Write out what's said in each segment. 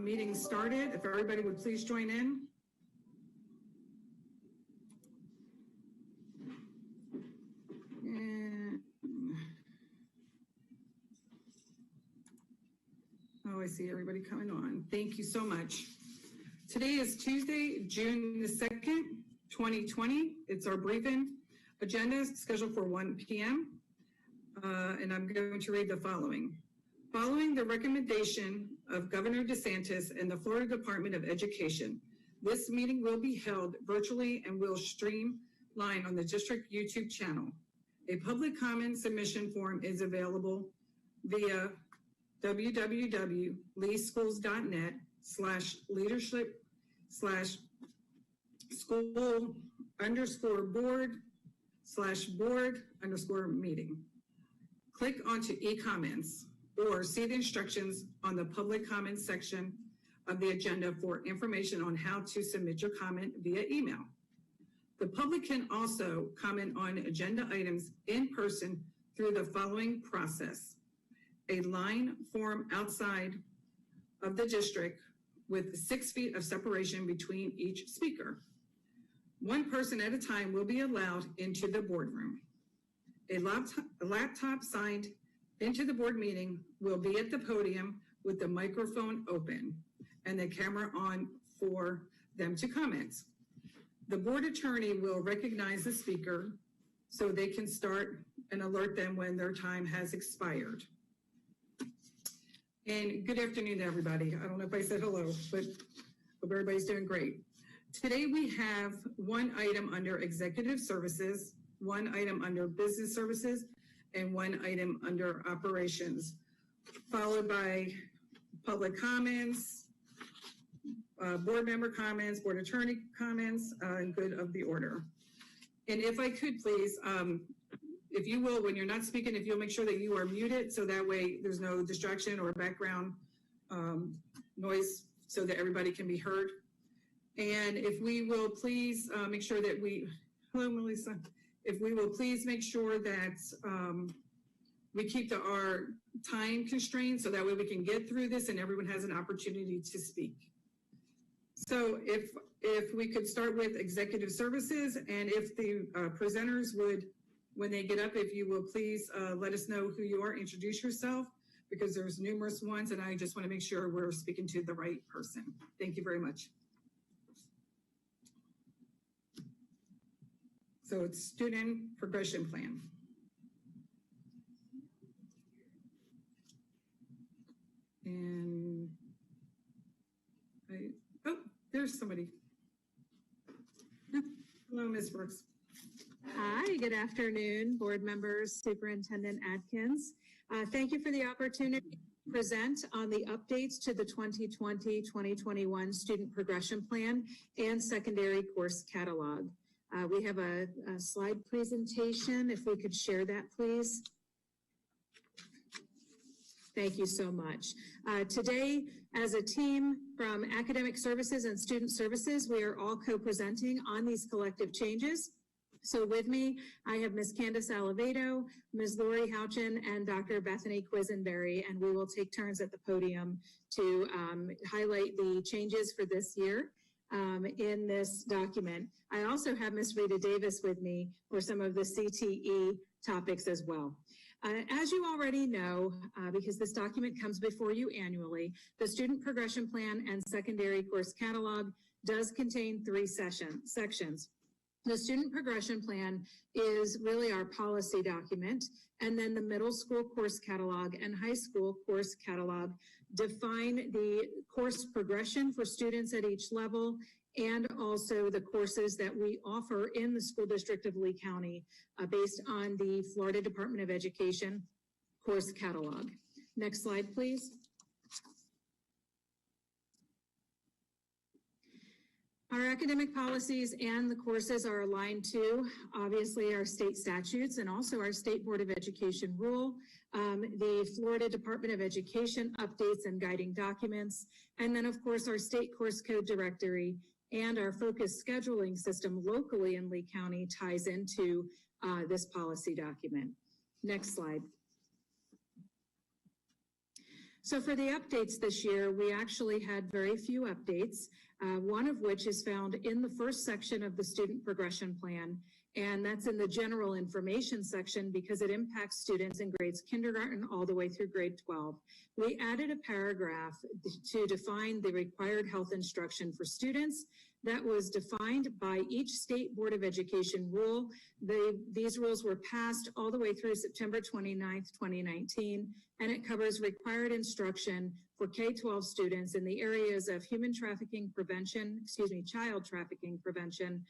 meeting started. If everybody would please join in. And, oh, I see everybody coming on. Thank you so much. Today is Tuesday, June the 2nd, 2020. It's our briefing agenda scheduled for 1 p.m. And I'm going to read the following. Following the recommendation of Governor DeSantis and the Florida Department of Education, this meeting will be held virtually and will streamline on the district YouTube channel. A public comment submission form is available via www.leesschools.net/leadership/board/board_meeting. Click onto e-comments or see the instructions on the public comments section of the agenda for information on how to submit your comment via email. The public can also comment on agenda items in person through the following process. A line form outside of the district with 6 feet of separation between each speaker. One person at a time will be allowed into the boardroom. A laptop signed into the board meeting will be at the podium with the microphone open and the camera on for them to comment. The board attorney will recognize the speaker so they can start and alert them when their time has expired. And good afternoon, everybody. I don't know if I said hello, but hope everybody's doing great. Today we have one item under executive services, one item under business services, and one item under operations, followed by public comments, board member comments, board attorney comments, and good of the order. And if I could please, if you will, when you're not speaking, if you'll make sure that you are muted so that way there's no distraction or background noise so that everybody can be heard. And if we will please make sure that hello Melissa, if we will please make sure that we keep our time constrained so that way we can get through this and everyone has an opportunity to speak. So if we could start with executive services, and if the presenters would, when they get up, if you will please let us know who you are, introduce yourself, because there's numerous ones and I just want to make sure we're speaking to the right person. Thank you very much. So it's student progression plan. And oh, there's somebody. Hello, Ms. Brooks. Hi, good afternoon, board members, Superintendent Adkins. Thank you for the opportunity to present on the updates to the 2020-2021 Student Progression Plan and Secondary Course Catalog. We have a slide presentation. If we could share that, please. Thank you so much. Today, as a team from Academic Services and Student Services, we are all co-presenting on these collective changes. So with me, I have Ms. Candace Alivedo, Ms. Lori Houchin, and Dr. Bethany Quisenberry, and we will take turns at the podium to highlight the changes for this year in this document. I also have Ms. Rita Davis with me for some of the CTE topics as well. As you already know, because this document comes before you annually, the Student Progression Plan and Secondary Course Catalog does contain 3 sections. The Student Progression Plan is really our policy document, and then the Middle School Course Catalog and High School Course Catalog define the course progression for students at each level, and also the courses that we offer in the School District of Lee County based on the Florida Department of Education Course Catalog. Next slide, please. Our academic policies and the courses are aligned to, obviously, our state statutes and also our State Board of Education rule, the Florida Department of Education updates and guiding documents, and then, of course, our state course code directory and our focus scheduling system locally in Lee County ties into this policy document. Next slide. So for the updates this year, we actually had very few updates, one of which is found in the first section of the student progression plan, and that's in the general information section because it impacts students in grades kindergarten all the way through grade 12. We added a paragraph to define the required health instruction for students that was defined by each state Board of Education rule. These rules were passed all the way through September 29th, 2019, and it covers required instruction for K-12 students in the areas of human trafficking prevention, child trafficking prevention,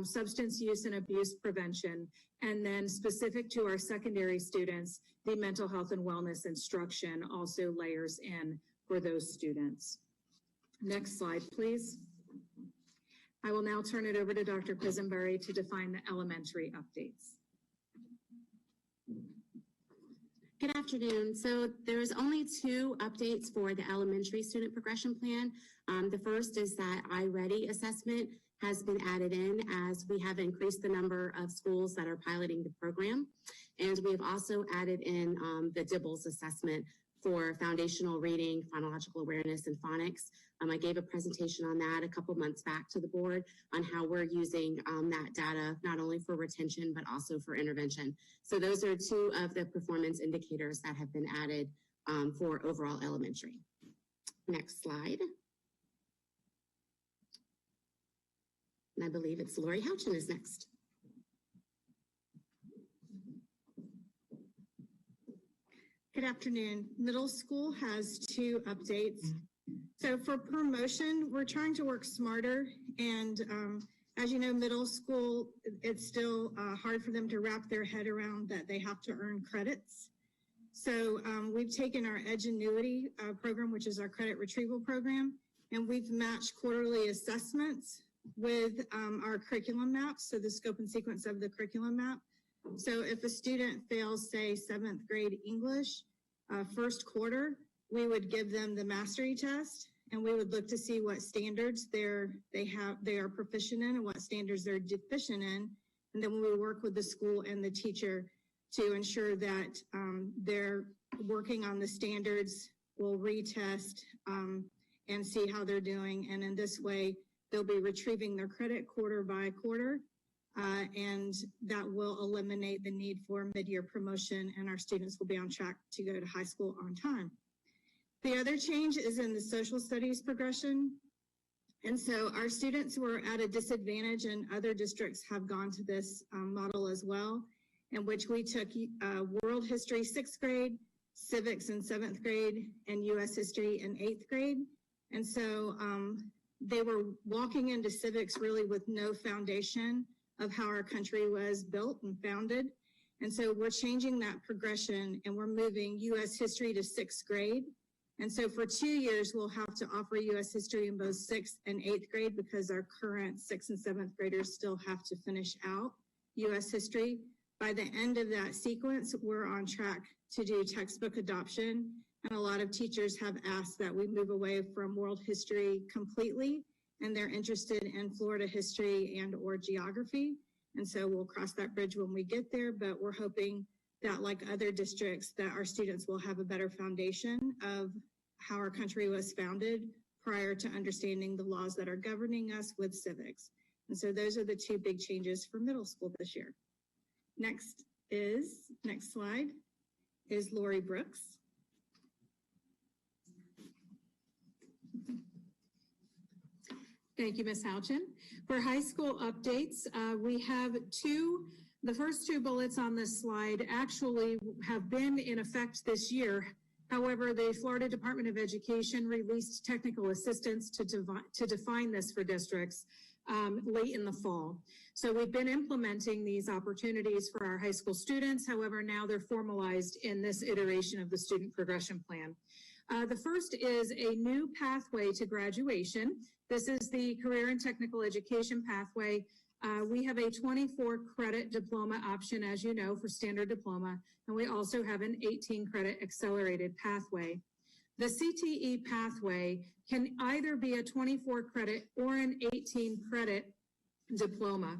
substance use and abuse prevention, and then specific to our secondary students, the mental health and wellness instruction also layers in for those students. Next slide, please. I will now turn it over to Dr. Quisenberry to define the elementary updates. Good afternoon. So there's only 2 updates for the elementary student progression plan. The first is that iReady assessment has been added in as we have increased the number of schools that are piloting the program. And we have also added in the DIBELS assessment for foundational reading, phonological awareness, and phonics. I gave a presentation on that a couple months back to the board on how we're using that data, not only for retention, but also for intervention. So those are 2 of the performance indicators that have been added for overall elementary. Next slide. And I believe it's Lori Houchin is next. Good afternoon. Middle school has 2 updates. So for promotion, we're trying to work smarter. And as you know, middle school, it's still hard for them to wrap their head around that they have to earn credits. So we've taken our Edgenuity program, which is our credit retrieval program, and we've matched quarterly assessments with our curriculum maps, so the scope and sequence of the curriculum map. So if a student fails, say, 7th grade English, first quarter, we would give them the mastery test, and we would look to see what standards they are proficient in and what standards they're deficient in. And then we would work with the school and the teacher to ensure that they're working on the standards. We'll retest and see how they're doing. And in this way, they'll be retrieving their credit quarter by quarter. And that will eliminate the need for mid-year promotion, and our students will be on track to go to high school on time. The other change is in the social studies progression. And so our students were at a disadvantage, and other districts have gone to this model as well, in which we took world history 6th grade, civics in 7th grade, and US history in 8th grade. And so they were walking into civics really with no foundation of how our country was built and founded. And so we're changing that progression, and we're moving US history to 6th grade. And so for 2 years, we'll have to offer US history in both 6th and 8th grade because our current 6th and 7th graders still have to finish out US history. By the end of that sequence, we're on track to do textbook adoption. And a lot of teachers have asked that we move away from world history completely, and they're interested in Florida history and or geography. And so we'll cross that bridge when we get there, but we're hoping that, like other districts, that our students will have a better foundation of how our country was founded prior to understanding the laws that are governing us with civics. And so those are the 2 big changes for middle school this year. Next slide, is Lori Brooks. Thank you, Ms. Houchin. For high school updates, we have the first 2 bullets on this slide actually have been in effect this year. However, the Florida Department of Education released technical assistance to define this for districts late in the fall. So we've been implementing these opportunities for our high school students. However, now they're formalized in this iteration of the student progression plan. The first is a new pathway to graduation. This is the career and technical education pathway. We have a 24 credit diploma option, as you know, for standard diploma, and we also have an 18 credit accelerated pathway. The CTE pathway can either be a 24 credit or an 18 credit diploma,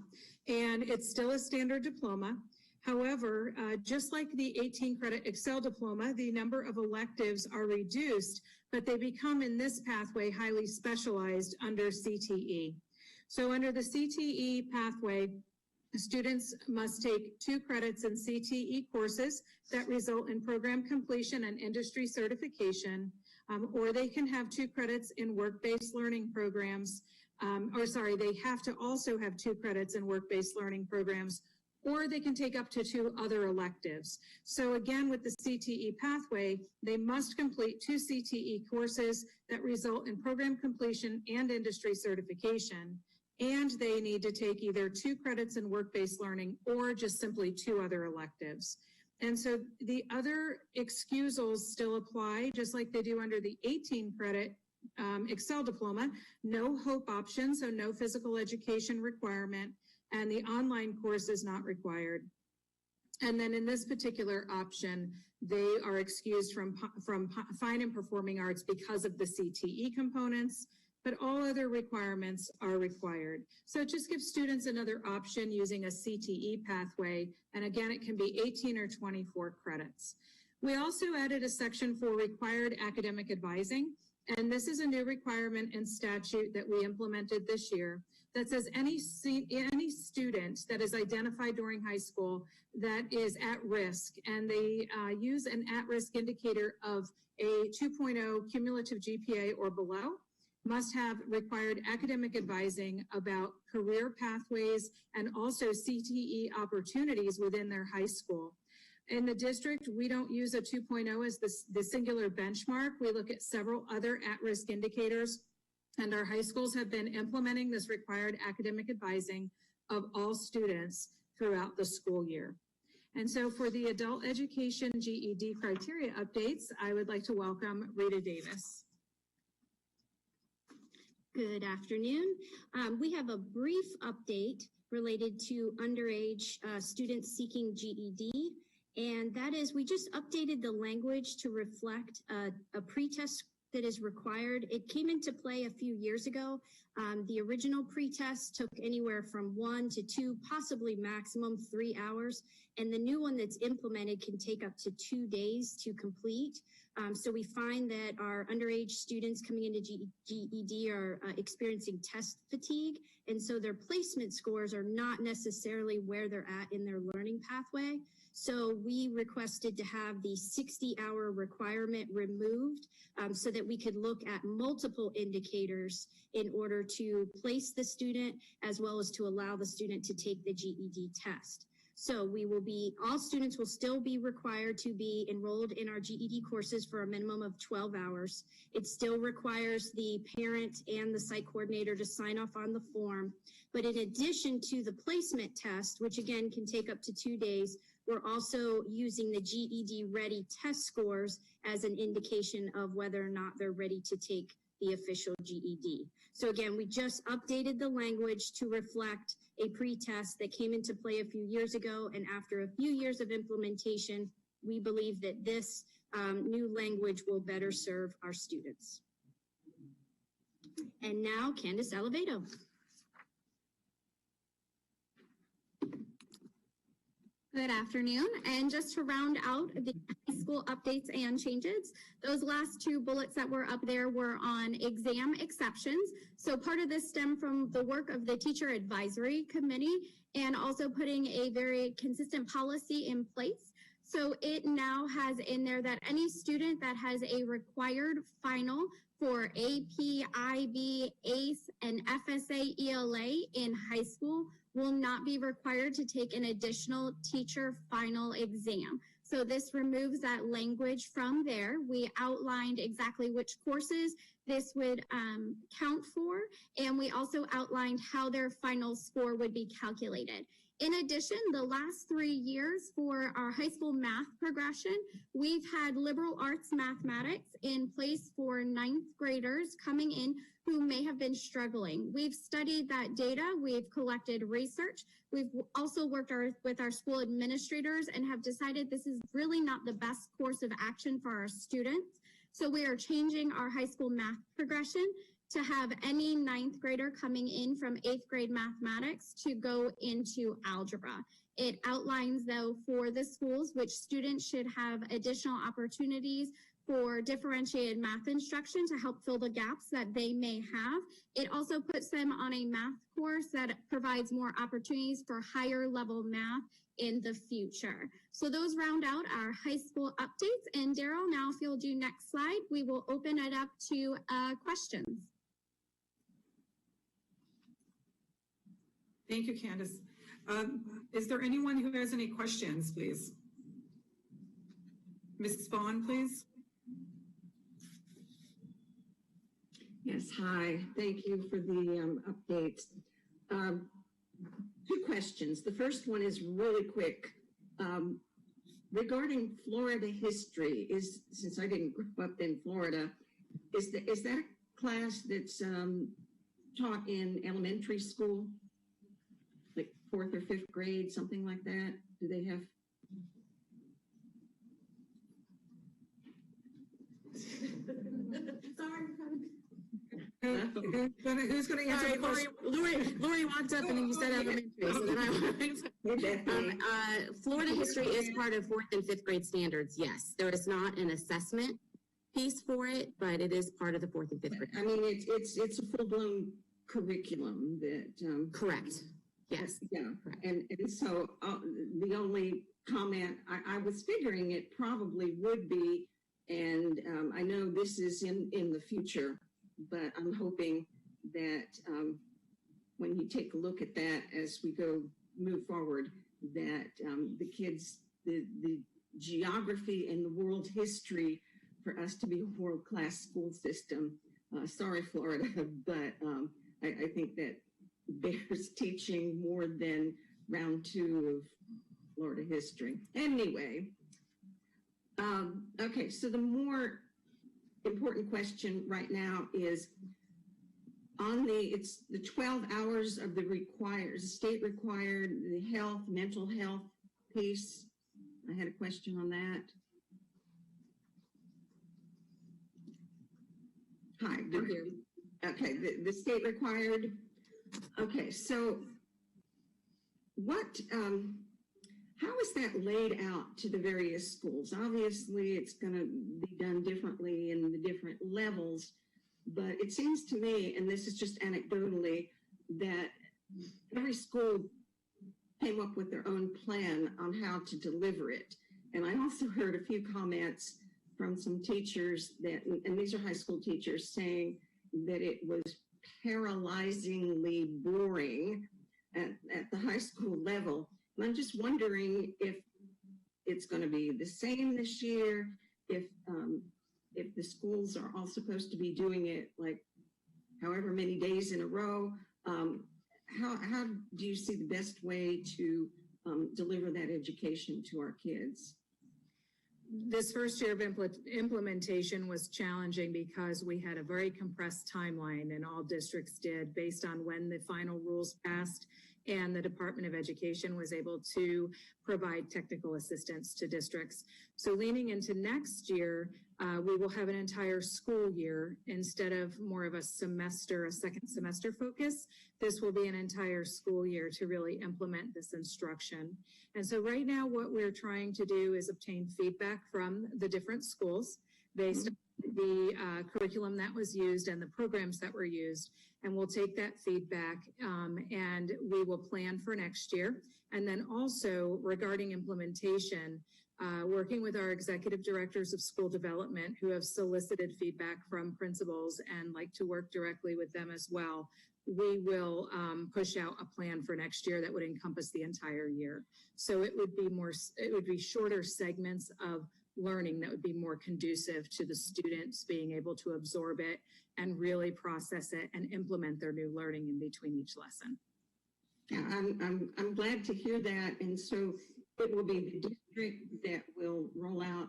and it's still a standard diploma. However, just like the 18 credit Excel diploma, the number of electives are reduced, but they become in this pathway highly specialized under CTE. So under the CTE pathway, students must take 2 credits in CTE courses that result in program completion and industry certification, or they can have 2 credits in work-based learning programs, they have to also have 2 credits in work-based learning programs, or they can take up to 2 other electives. So again, with the CTE pathway, they must complete 2 CTE courses that result in program completion and industry certification, and they need to take either 2 credits in work-based learning or just simply 2 other electives. And so the other excusals still apply, just like they do under the 18 credit Excel diploma. No HOPE option, so no physical education requirement, and the online course is not required. And then in this particular option, they are excused from fine and performing arts because of the CTE components, but all other requirements are required. So it just gives students another option using a CTE pathway, and again, it can be 18 or 24 credits. We also added a section for required academic advising, and this is a new requirement in statute that we implemented this year that says any student that is identified during high school that is at risk, and they use an at-risk indicator of a 2.0 cumulative GPA or below, must have required academic advising about career pathways and also CTE opportunities within their high school. In the district, we don't use a 2.0 as the singular benchmark. We look at several other at-risk indicators, and our high schools have been implementing this required academic advising of all students throughout the school year. And so for the adult education GED criteria updates, I would like to welcome Rita Davis. Good afternoon. We have a brief update related to underage students seeking GED, and that is we just updated the language to reflect a pretest that is required. It came into play a few years ago. The original pretest took anywhere from 1 to 2, possibly maximum 3 hours, and the new one that's implemented can take up to 2 days to complete. So we find that our underage students coming into GED are experiencing test fatigue, and so their placement scores are not necessarily where they're at in their learning pathway. So we requested to have the 60-hour requirement removed so that we could look at multiple indicators in order to place the student as well as to allow the student to take the GED test. So all students will still be required to be enrolled in our GED courses for a minimum of 12 hours. It still requires the parent and the site coordinator to sign off on the form. But in addition to the placement test, which again can take up to 2 days, we're also using the GED Ready test scores as an indication of whether or not they're ready to take the official GED. So again, we just updated the language to reflect a pretest that came into play a few years ago, and after a few years of implementation, we believe that this new language will better serve our students. And now, Candace Elevato. Good afternoon, and just to round out the high school updates and changes, those last 2 bullets that were up there were on exam exceptions. So part of this stemmed from the work of the Teacher Advisory Committee and also putting a very consistent policy in place. So it now has in there that any student that has a required final for AP, IB, ACE, and FSA ELA in high school will not be required to take an additional teacher final exam. So this removes that language from there. We outlined exactly which courses this would count for, and we also outlined how their final score would be calculated. In addition, the last 3 years for our high school math progression, we've had liberal arts mathematics in place for 9th graders coming in who may have been struggling. We've studied that data, we've collected research, we've also worked with our school administrators and have decided this is really not the best course of action for our students. So we are changing our high school math progression to have any 9th grader coming in from 8th grade mathematics to go into algebra. It outlines, though, for the schools, which students should have additional opportunities for differentiated math instruction to help fill the gaps that they may have. It also puts them on a math course that provides more opportunities for higher level math in the future. So those round out our high school updates. And Daryl, now if you'll do next slide, we will open it up to questions. Thank you, Candace. Is there anyone who has any questions, please? Ms. Vaughn, please. Yes, hi. Thank you for the updates. Two questions. The first one is really quick. Regarding Florida history, since I didn't grow up in Florida, is that a class that's taught in elementary school, like 4th or 5th grade, something like that? Do they have? Who's going to answer the question? Lori walked up and then you said elementary, so then I Florida history is part of 4th and 5th grade standards, yes. There is not an assessment piece for it, but it is part of the 4th and 5th grade. I mean, it's a full-blown curriculum that... Correct. Yes. Yeah. Correct. And so the only comment, I was figuring it probably would be, and I know this is in the future, but I'm hoping that when you take a look at that as we move forward, that the kids, the geography and the world history for us to be a world-class school system. Sorry, Florida, but I think that bears teaching more than round 2 of Florida history. Anyway, okay, so the more important question right now is it's the 12 hours of the state required, the mental health piece. I had a question on that. Hi. Okay, the state required. Okay, so how is that laid out to the various schools? Obviously, it's going to be done differently in the different levels, but it seems to me, and this is just anecdotally, that every school came up with their own plan on how to deliver it. And I also heard a few comments from some teachers and these are high school teachers, saying that it was paralyzingly boring at the high school level. And I'm just wondering if it's going to be the same this year, if the schools are all supposed to be doing it like however many days in a row. How do you see the best way to deliver that education to our kids? This first year of implementation was challenging because we had a very compressed timeline, and all districts did, based on when the final rules passed, and the Department of Education was able to provide technical assistance to districts. So leaning into next year, we will have an entire school year instead of more of a second semester focus. This will be an entire school year to really implement this instruction. And so right now what we're trying to do is obtain feedback from the different schools based on the curriculum that was used and the programs that were used. And we'll take that feedback and we will plan for next year. And then also regarding implementation, working with our executive directors of school development who have solicited feedback from principals and like to work directly with them as well, we will push out a plan for next year that would encompass the entire year. So it would be shorter segments of learning that would be more conducive to the students being able to absorb it and really process it and implement their new learning in between each lesson. Yeah, I'm glad to hear that. And so it will be the district that will roll out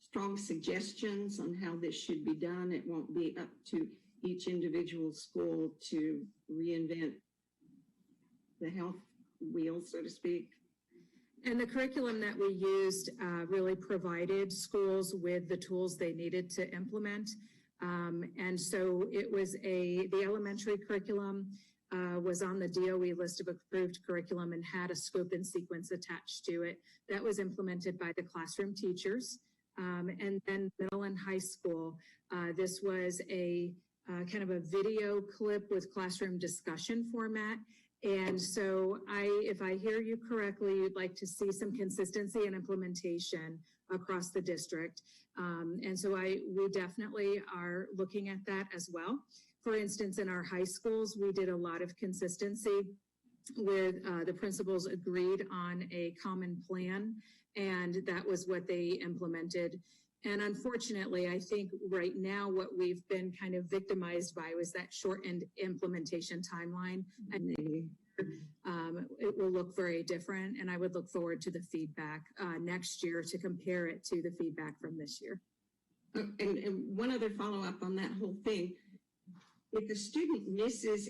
strong suggestions on how this should be done. It won't be up to each individual school to reinvent the health wheel, so to speak. And the curriculum that we used really provided schools with the tools they needed to implement. And so it was the elementary curriculum was on the DOE list of approved curriculum and had a scope and sequence attached to it. That was implemented by the classroom teachers. And then middle and high school, this was a kind of a video clip with classroom discussion format. And so if I hear you correctly, you'd like to see some consistency and implementation across the district. And so we definitely are looking at that as well. For instance, in our high schools, we did a lot of consistency with the principals agreed on a common plan, and that was what they implemented. And unfortunately, I think right now what we've been kind of victimized by was that shortened implementation timeline. And it will look very different, and I would look forward to the feedback next year to compare it to the feedback from this year. And one other follow-up on that whole thing. If the student misses,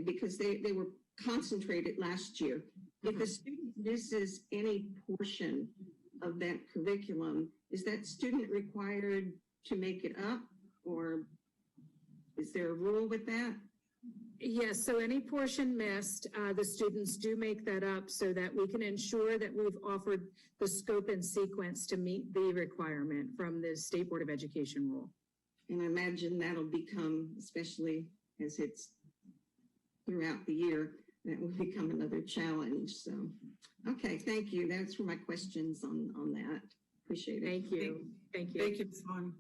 because they were concentrated last year, if the student misses any portion of that curriculum, is that student required to make it up, or is there a rule with that? Yes, so any portion missed, the students do make that up so that we can ensure that we've offered the scope and sequence to meet the requirement from the State Board of Education rule. And I imagine that'll become, especially as it's throughout the year, that will become another challenge. So, okay, thank you. That's for my questions on that. Appreciate it. Thank you. Thank you. Thank you, Ms. Vaughn.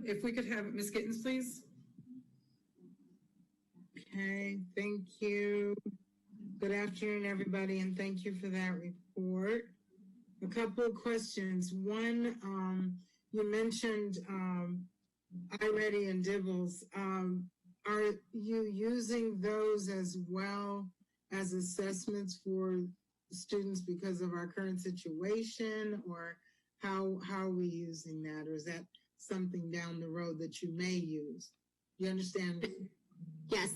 If we could have Ms. Gittens, please. Okay, thank you. Good afternoon, everybody, and thank you for that report. A couple of questions. One, you mentioned iReady and Dibbles. Are you using those as well as assessments for students because of our current situation, or how are we using that, or is that something down the road that you may use? You understand? Yes,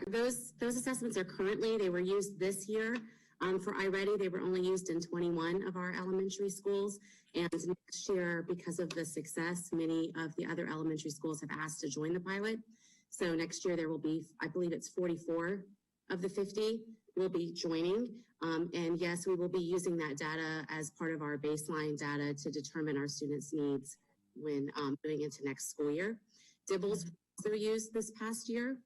those assessments are they were used this year. For iReady, they were only used in 21 of our elementary schools. And next year, because of the success, many of the other elementary schools have asked to join the pilot. So next year there will be, I believe it's 44 of the 50 will be joining. And yes, we will be using that data as part of our baseline data to determine our students' needs when moving into next school year. Dibbles was also used this past year,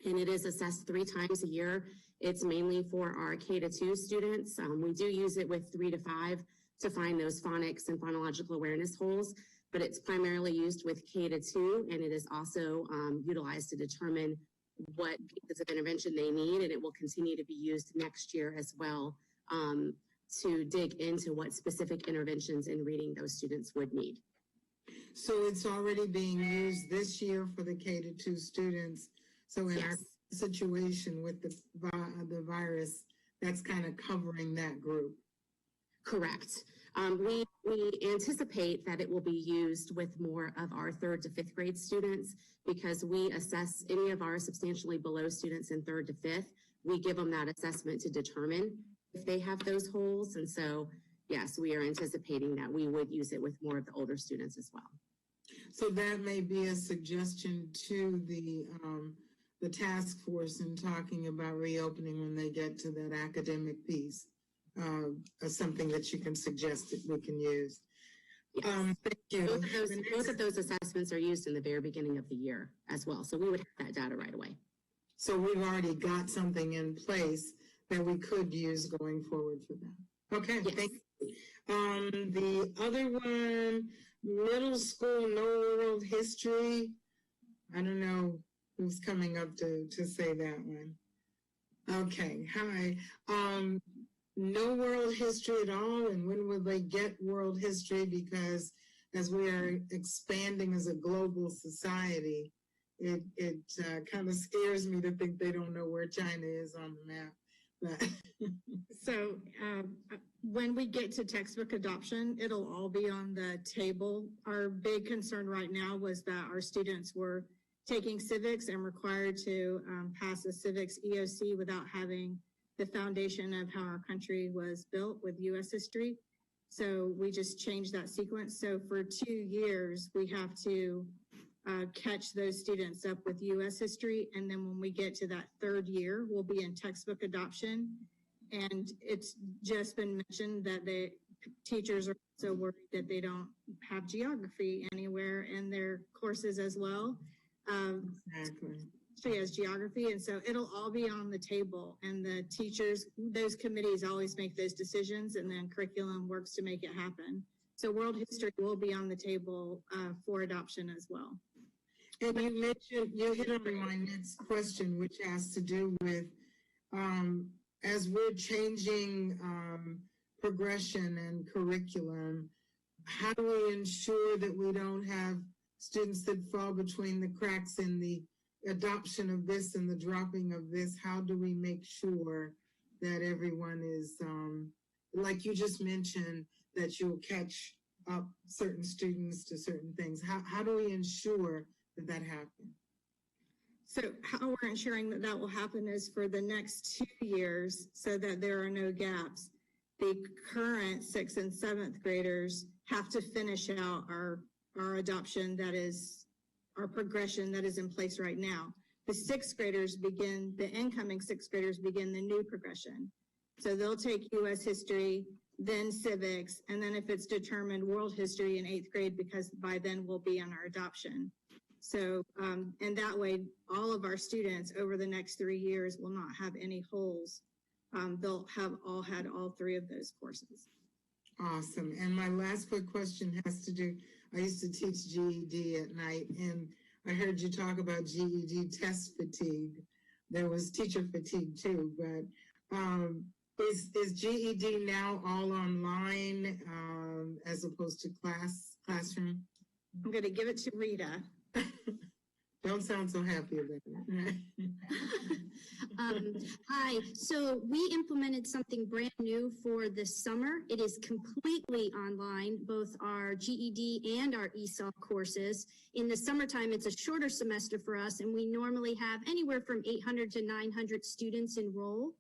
and it is assessed 3 times a year. It's mainly for our K-2 students. We do use it with 3 to 5 to find those phonics and phonological awareness holes, but it's primarily used with K-2, and it is also utilized to determine what pieces of intervention they need, and it will continue to be used next year as well to dig into what specific interventions in reading those students would need. So it's already being used this year for the K-2 students. So in our situation with the virus, that's kind of covering that group. Correct. We anticipate that it will be used with more of our 3rd to 5th grade students, because we assess any of our substantially below students in 3rd to 5th. We give them that assessment to determine if they have those holes. And so, yes, we are anticipating that we would use it with more of the older students as well. So that may be a suggestion to the task force in talking about reopening when they get to that academic piece, something that you can suggest that we can use. Yes. Thank you. Both of those assessments are used in the very beginning of the year as well. So we would have that data right away. So we've already got something in place that we could use going forward for them. Okay, yes. Thank you. The other one, middle school, no world history. I don't know who's coming up to say that one. Okay, hi. No world history at all, and when will they get world history? Because as we are expanding as a global society, it kind of scares me to think they don't know where China is on the map. But So when we get to textbook adoption, it'll all be on the table. Our big concern right now was that our students were taking civics and required to pass a civics EOC without having the foundation of how our country was built with U.S. history. So we just changed that sequence. So for 2 years, we have to catch those students up with U.S. history. And then when we get to that third year, we'll be in textbook adoption. And it's just been mentioned that the teachers are so worried that they don't have geography anywhere in their courses as well. Exactly. She has geography, and so it'll all be on the table. And the teachers, those committees always make those decisions, and then curriculum works to make it happen. So world history will be on the table for adoption as well. And you mentioned, you hit on my next question, which has to do with, as we're changing progression and curriculum, how do we ensure that we don't have students that fall between the cracks in the adoption of this and the dropping of this? How do we make sure that everyone is, like you just mentioned, that you'll catch up certain students to certain things? How do we ensure that that happens? So how we're ensuring that that will happen is for the next 2 years, so that there are no gaps. The current 6th and 7th graders have to finish out our adoption, that is our progression that is in place right now. The 6th graders begin, the incoming 6th graders begin the new progression. So they'll take U.S. history, then civics, and then if it's determined, world history in 8th grade, because by then we'll be on our adoption. So, and that way, all of our students over the next 3 years will not have any holes. They'll have all had all 3 of those courses. Awesome. And my last quick question has to do, I used to teach GED at night, and I heard you talk about GED test fatigue. There was teacher fatigue too, but is GED now all online as opposed to classroom? I'm going to give it to Rita. Don't sound so happy about it. Hi, so we implemented something brand new for this summer. It is completely online, both our GED and our ESOL courses. In the summertime, it's a shorter semester for us, and we normally have anywhere from 800 to 900 students enroll.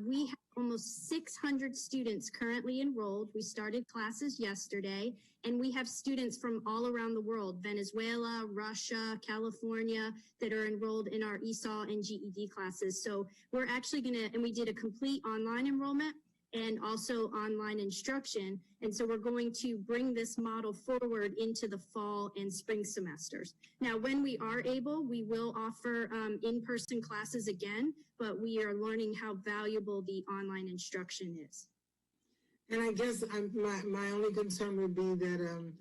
We have almost 600 students currently enrolled. We started classes yesterday, and we have students from all around the world, Venezuela, Russia, California, that are enrolled in our ESOL and GED classes. So we're actually and we did a complete online enrollment and also online instruction. And so we're going to bring this model forward into the fall and spring semesters. Now, when we are able, we will offer in-person classes again, but we are learning how valuable the online instruction is. And I guess my only concern would be that,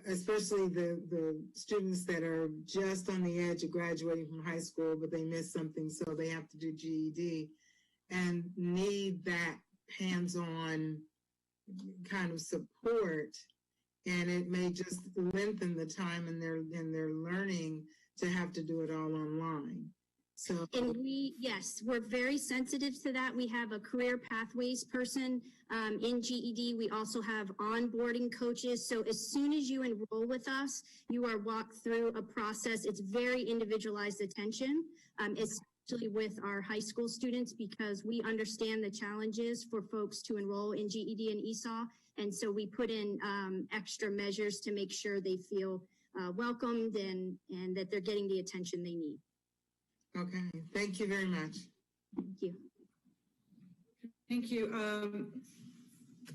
especially the students that are just on the edge of graduating from high school, but they missed something, so they have to do GED and need that hands-on kind of support, and it may just lengthen the time in their learning to have to do it all online. So, and we're very sensitive to that. We have a career pathways person in GED. We also have onboarding coaches. So as soon as you enroll with us, you are walked through a process. It's very individualized attention, especially with our high school students, because we understand the challenges for folks to enroll in GED and ESOL. And so we put in extra measures to make sure they feel welcomed and that they're getting the attention they need. Okay, thank you very much. Thank you. Thank you.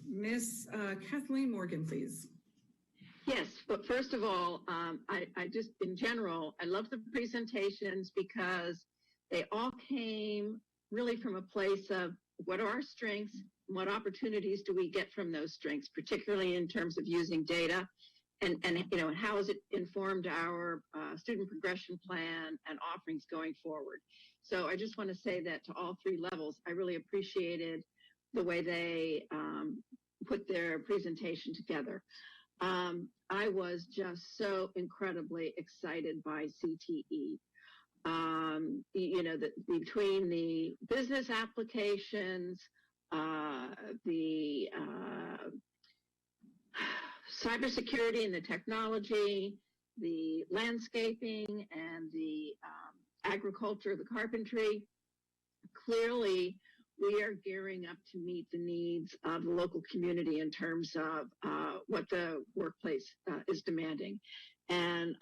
Miss Kathleen Morgan, please. Yes, but first of all, I just, in general, I love the presentations because they all came really from a place of what are our strengths, what opportunities do we get from those strengths, particularly in terms of using data, and you know, how has it informed our student progression plan and offerings going forward. So I just want to say that to all 3 levels, I really appreciated the way they put their presentation together. I was just so incredibly excited by CTE. You know, between the business applications, the cybersecurity and the technology, the landscaping and the agriculture, the carpentry, clearly we are gearing up to meet the needs of the local community in terms of what the workplace is demanding. And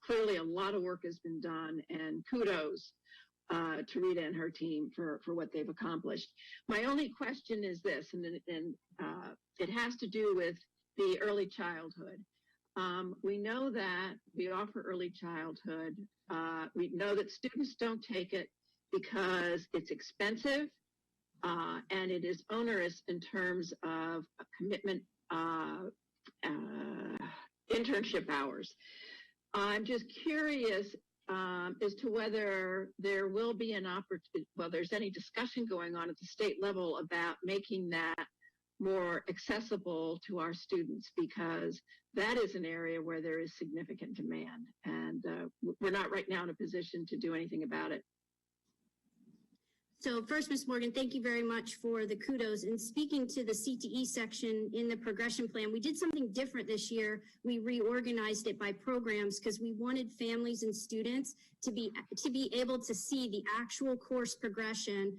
clearly a lot of work has been done, and kudos to Rita and her team for what they've accomplished. My only question is this, and it has to do with the early childhood. We know that we offer early childhood. We know that students don't take it because it's expensive and it is onerous in terms of commitment, internship hours. I'm just curious as to whether there will be an opportunity, there's any discussion going on at the state level about making that more accessible to our students, because that is an area where there is significant demand, and we're not right now in a position to do anything about it. So first, Ms. Morgan, thank you very much for the kudos. And speaking to the CTE section in the progression plan, we did something different this year. We reorganized it by programs because we wanted families and students to be able to see the actual course progression.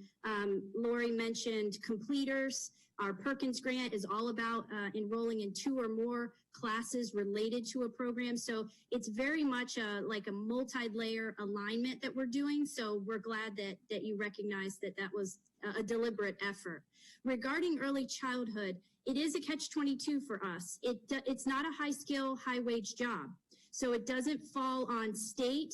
Lori mentioned completers. Our Perkins grant is all about enrolling in 2 or more classes related to a program. So it's very much like a multi-layer alignment that we're doing. So we're glad that you recognize that was a deliberate effort. Regarding early childhood, it is a catch-22 for us. It's not a high-skill, high-wage job. So it doesn't fall on state,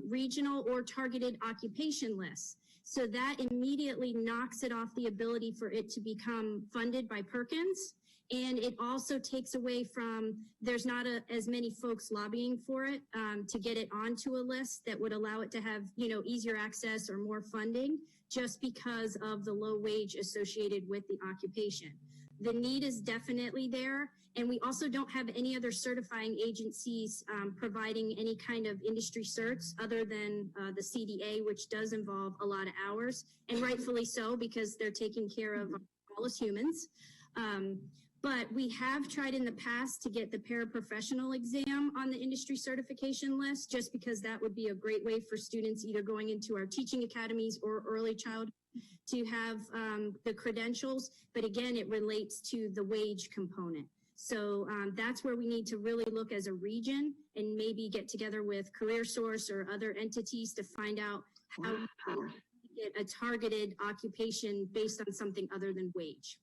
regional, or targeted occupation lists. So that immediately knocks it off the ability for it to become funded by Perkins. And it also takes away from, there's not as many folks lobbying for it to get it onto a list that would allow it to have, easier access or more funding, just because of the low wage associated with the occupation. The need is definitely there. And we also don't have any other certifying agencies providing any kind of industry certs other than the CDA, which does involve a lot of hours, and rightfully so, because they're taking care of all us humans. But we have tried in the past to get the paraprofessional exam on the industry certification list, just because that would be a great way for students either going into our teaching academies or early child to have the credentials. But again, it relates to the wage component. So that's where we need to really look as a region and maybe get together with CareerSource or other entities to find out how to get a targeted occupation based on something other than wage.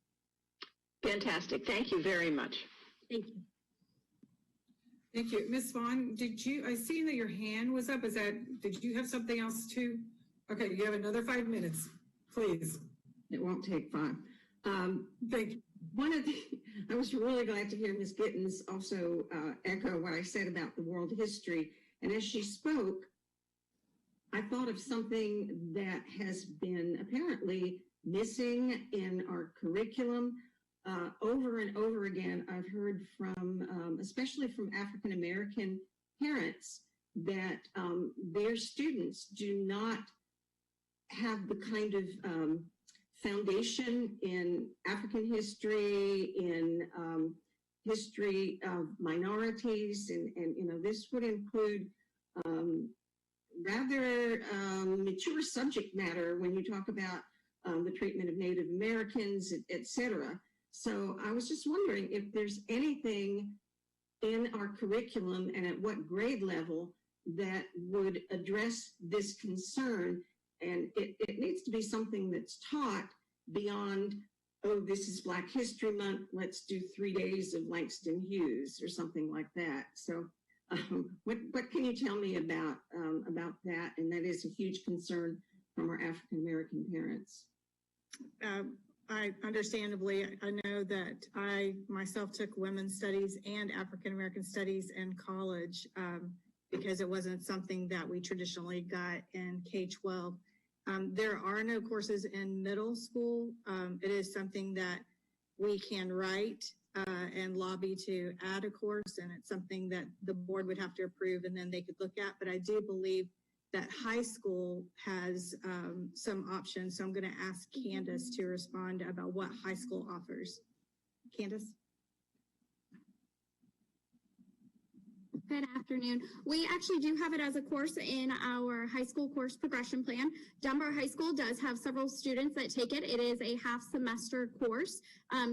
Fantastic. Thank you very much. Thank you. Thank you. Ms. Vaughn, I see that your hand was up. Did you have something else too? Okay, you have another 5 minutes, please. It won't take 5. Thank you. I was really glad to hear Ms. Gittens also echo what I said about the world history. And as she spoke, I thought of something that has been apparently missing in our curriculum. Over and over again, I've heard from, especially from African American parents, that their students do not have the kind of foundation in African history, in history of minorities, and this would include rather mature subject matter when you talk about the treatment of Native Americans, et cetera. So I was just wondering if there's anything in our curriculum and at what grade level that would address this concern. And it needs to be something that's taught beyond, oh, this is Black History Month, let's do 3 days of Langston Hughes or something like that. So what can you tell me about that? And that is a huge concern from our African American parents. I know that I myself took women's studies and African American studies in college because it wasn't something that we traditionally got in K-12. There are no courses in middle school. It is something that we can write and lobby to add a course, and it's something that the board would have to approve and then they could look at. But I do believe that high school has some options. So I'm going to ask Candace to respond about what high school offers. Candace? Good afternoon. We actually do have it as a course in our high school course progression plan. Dunbar High School does have several students that take it. It is a half semester course.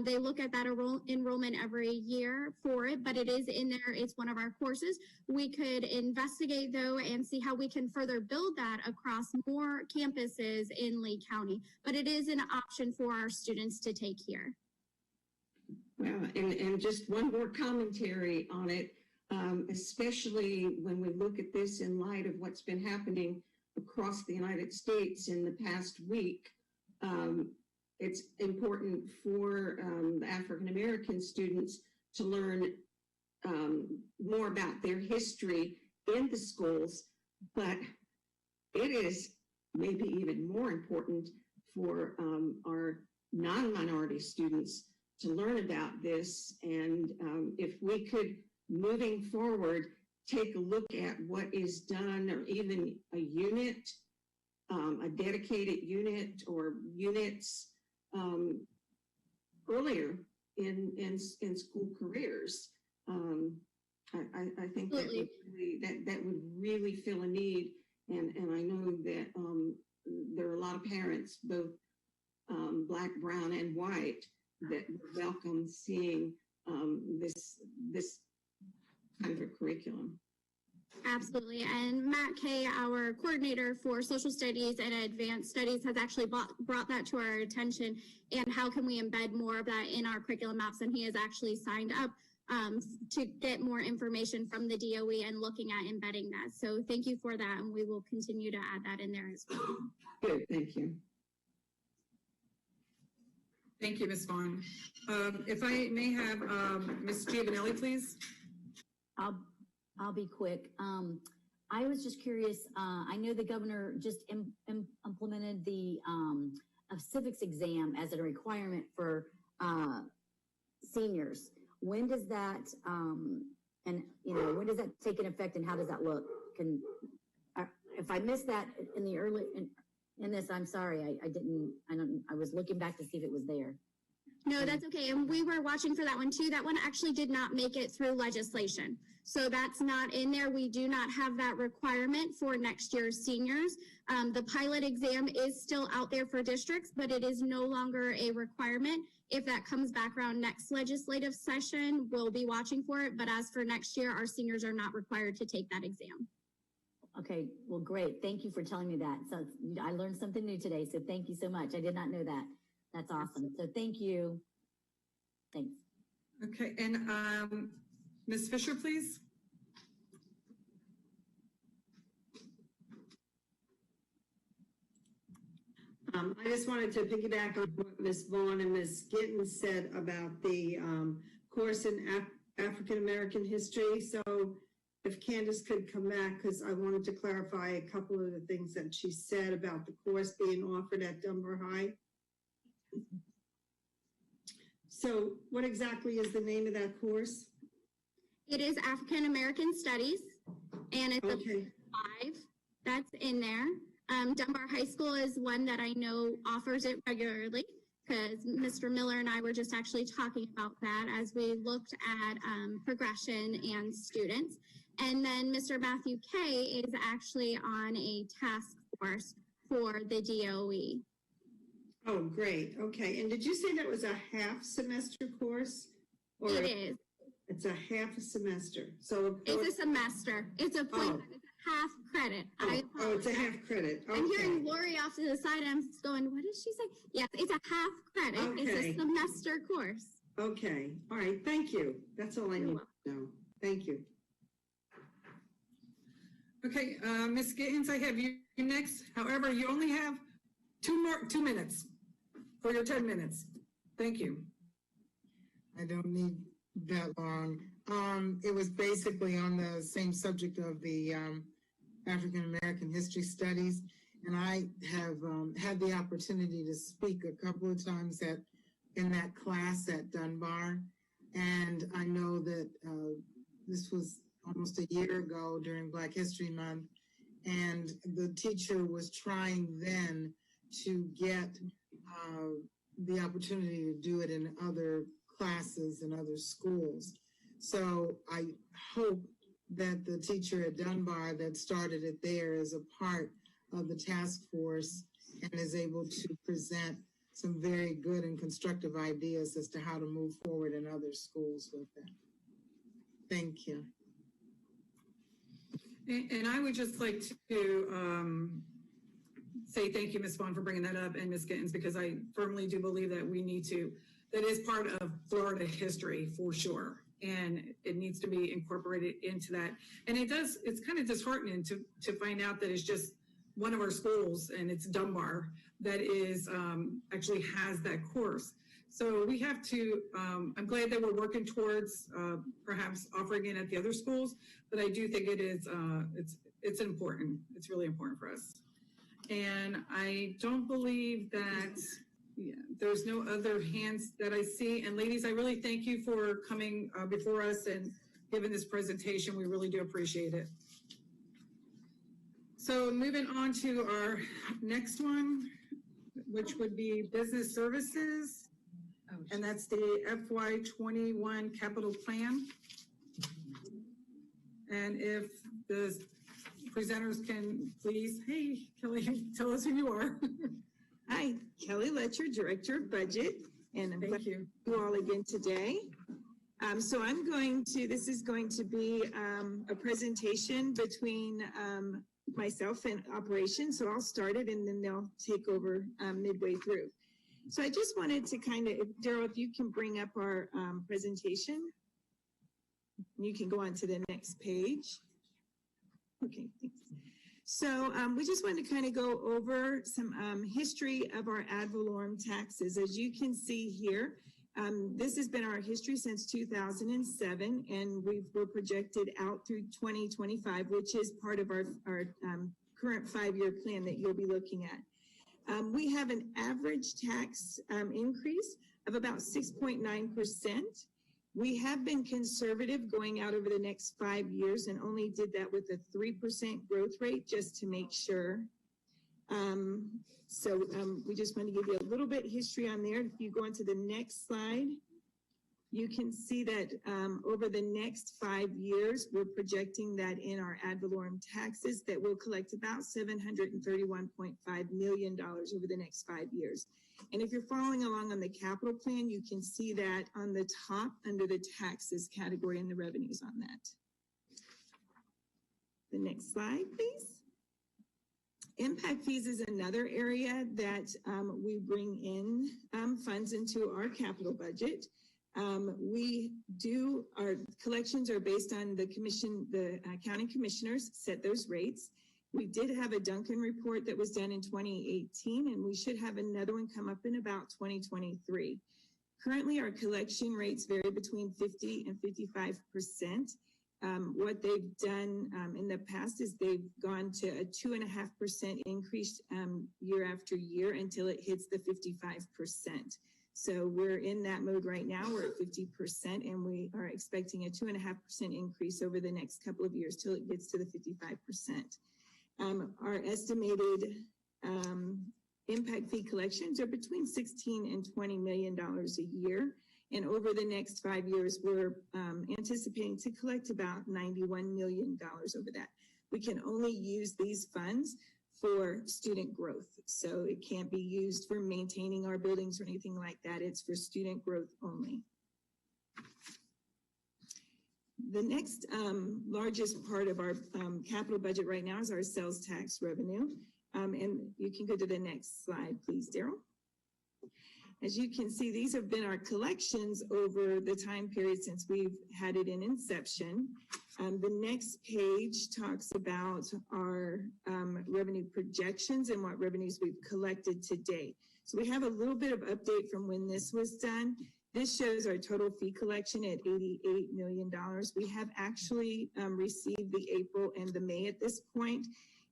They look at that enrollment every year for it, but it is in there. It's one of our courses. We could investigate though and see how we can further build that across more campuses in Lee County, but it is an option for our students to take here. Well, and just one more commentary on it. Especially when we look at this in light of what's been happening across the United States in the past week, it's important for the African American students to learn more about their history in the schools, but it is maybe even more important for our non-minority students to learn about this. And if we could, moving forward, take a look at what is done, or even a unit, a dedicated unit or units earlier in school careers. I think that would really fill a need. And I know that there are a lot of parents, both Black, brown, and white, that welcome seeing this kind of a curriculum. Absolutely. And Matt Kay, our coordinator for social studies and advanced studies, has actually brought that to our attention, and how can we embed more of that in our curriculum maps. And he has actually signed up to get more information from the DOE and looking at embedding that. So thank you for that. And we will continue to add that in there as well. Good, thank you. Thank you, Ms. Vaughn. If I may have Ms. Giovanelli, please. I'll be quick. I was just curious. I know the governor just implemented the a civics exam as a requirement for seniors. When does that when does that take an effect, and how does that look? If I missed that in the early in this, I'm sorry. I was looking back to see if it was there. No, that's okay. And we were watching for that one too. That one actually did not make it through legislation. So that's not in there. We do not have that requirement for next year's seniors. The pilot exam is still out there for districts, but it is no longer a requirement. If that comes back around next legislative session, we'll be watching for it. But as for next year, our seniors are not required to take that exam. Okay, well, great. Thank you for telling me that. So I learned something new today. So thank you so much. I did not know that. That's awesome. So thank you. Thanks. Okay, and Ms. Fisher, please. I just wanted to piggyback on what Ms. Vaughn and Ms. Gittens said about the course in African American history. So if Candace could come back, because I wanted to clarify a couple of the things that she said about the course being offered at Dunbar High. So what exactly is the name of that course? It is African American Studies, and it's okay. a 5 that's in there. Dunbar High School is one that I know offers it regularly, because Mr. Miller and I were just actually talking about that as we looked at progression and students. And then Mr. Matthew Kay is actually on a task force for the DOE. Oh, great. Okay. And did you say that was a half semester course? Or it is. It's a half a semester. So it's a semester. It's a point. It's a half credit. Oh, it's a half credit. Okay. I'm hearing Lori off to the side. I'm going, what did she say? Yes, it's a half credit. Okay. It's a semester course. Okay. All right. Thank you. That's all I need to know. Thank you. Okay, Ms. Gittens, I have you next. However, you only have 2 minutes for your 10 minutes. Thank you. I don't need that long. It was basically on the same subject of the African American history studies, and I have had the opportunity to speak a couple of times in that class at Dunbar, and I know that this was almost a year ago during Black History Month, and the teacher was trying then to get the opportunity to do it in other classes and other schools. So I hope that the teacher at Dunbar that started it there is a part of the task force and is able to present some very good and constructive ideas as to how to move forward in other schools with it. Thank you. And I would just like to say thank you, Ms. Vaughn, for bringing that up, and Ms. Gittens, because I firmly do believe that we need to, that is part of Florida history for sure. And it needs to be incorporated into that. And it's kind of disheartening to find out that it's just one of our schools, and it's Dunbar, that is actually has that course. So we have to, I'm glad that we're working towards perhaps offering it at the other schools, but I do think it is, it's important. It's really important for us. And I don't believe that, there's no other hands that I see. And ladies, I really thank you for coming before us and giving this presentation. We really do appreciate it. So moving on to our next one, which would be business services. And that's the FY21 capital plan. And if the presenters can please, hey, Kelly, tell us who you are. Hi, Kelly Letcher, Director of Budget, and I'm glad to see you all again today. So this is going to be a presentation between myself and operations. So I'll start it and then they'll take over midway through. So I just wanted to Daryl, if you can bring up our presentation. You can go on to the next page. Okay, thanks. So we just wanted to kind of go over some history of our ad valorem taxes. As you can see here, this has been our history since 2007, and we're projected out through 2025, which is part of our current 5-year plan that you'll be looking at. We have an average tax increase of about 6.9%. We have been conservative going out over the next 5 years and only did that with a 3% growth rate just to make sure. We just want to give you a little bit history on there. If you go on to the next slide, you can see that over the next 5 years, we're projecting that in our ad valorem taxes that we'll collect about $731.5 million over the next 5 years. And if you're following along on the capital plan, you can see that on the top under the taxes category and the revenues on that. The next slide, please. Impact fees is another area that we bring in funds into our capital budget. Our collections are based on the county commissioners set those rates. We did have a Duncan report that was done in 2018, and we should have another one come up in about 2023. Currently, our collection rates vary between 50 and 55%. What they've done in the past is they've gone to a 2.5% increase year after year until it hits the 55%. So we're in that mode right now. We're at 50%, and we are expecting a 2.5% increase over the next couple of years till it gets to the 55%. Our estimated impact fee collections are between $16 and $20 million a year. And over the next 5 years, we're anticipating to collect about $91 million over that. We can only use these funds for student growth. So it can't be used for maintaining our buildings or anything like that. It's for student growth only. The next largest part of our capital budget right now is our sales tax revenue. And you can go to the next slide, please, Daryl. As you can see, these have been our collections over the time period since we've had it in inception. The next page talks about our revenue projections and what revenues we've collected to date. So we have a little bit of update from when this was done. This shows our total fee collection at $88 million. We have actually received the April and the May at this point,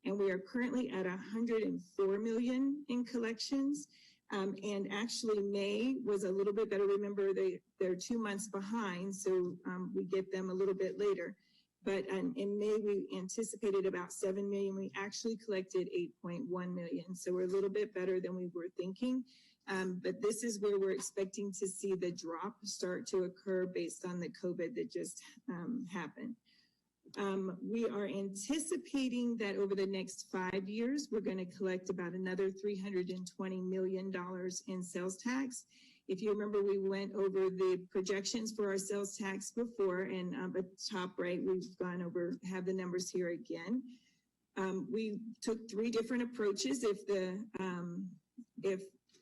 and we are currently at $104 million in collections. And actually May was a little bit better. Remember, they're 2 months behind, so we get them a little bit later. But in May, we anticipated about $7 million. We actually collected $8.1 million. So we're a little bit better than we were thinking. But this is where we're expecting to see the drop start to occur based on the COVID that just happened. We are anticipating that over the next 5 years, we're going to collect about another $320 million in sales tax. If you remember, we went over the projections for our sales tax before, and at the top right, we've gone over, have the numbers here again. We took 3 different approaches. If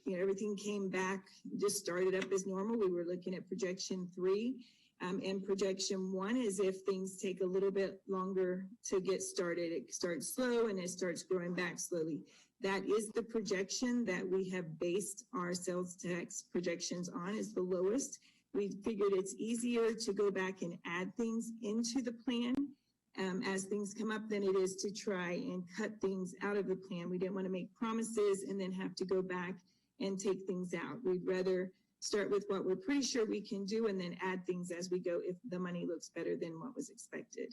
everything came back, just started up as normal, we were looking at projection 3. And projection 1 is if things take a little bit longer to get started. It starts slow and it starts growing back slowly. That is the projection that we have based our sales tax projections on, is the lowest. We figured it's easier to go back and add things into the plan as things come up than it is to try and cut things out of the plan. We didn't want to make promises and then have to go back and take things out. We'd rather start with what we're pretty sure we can do and then add things as we go if the money looks better than what was expected.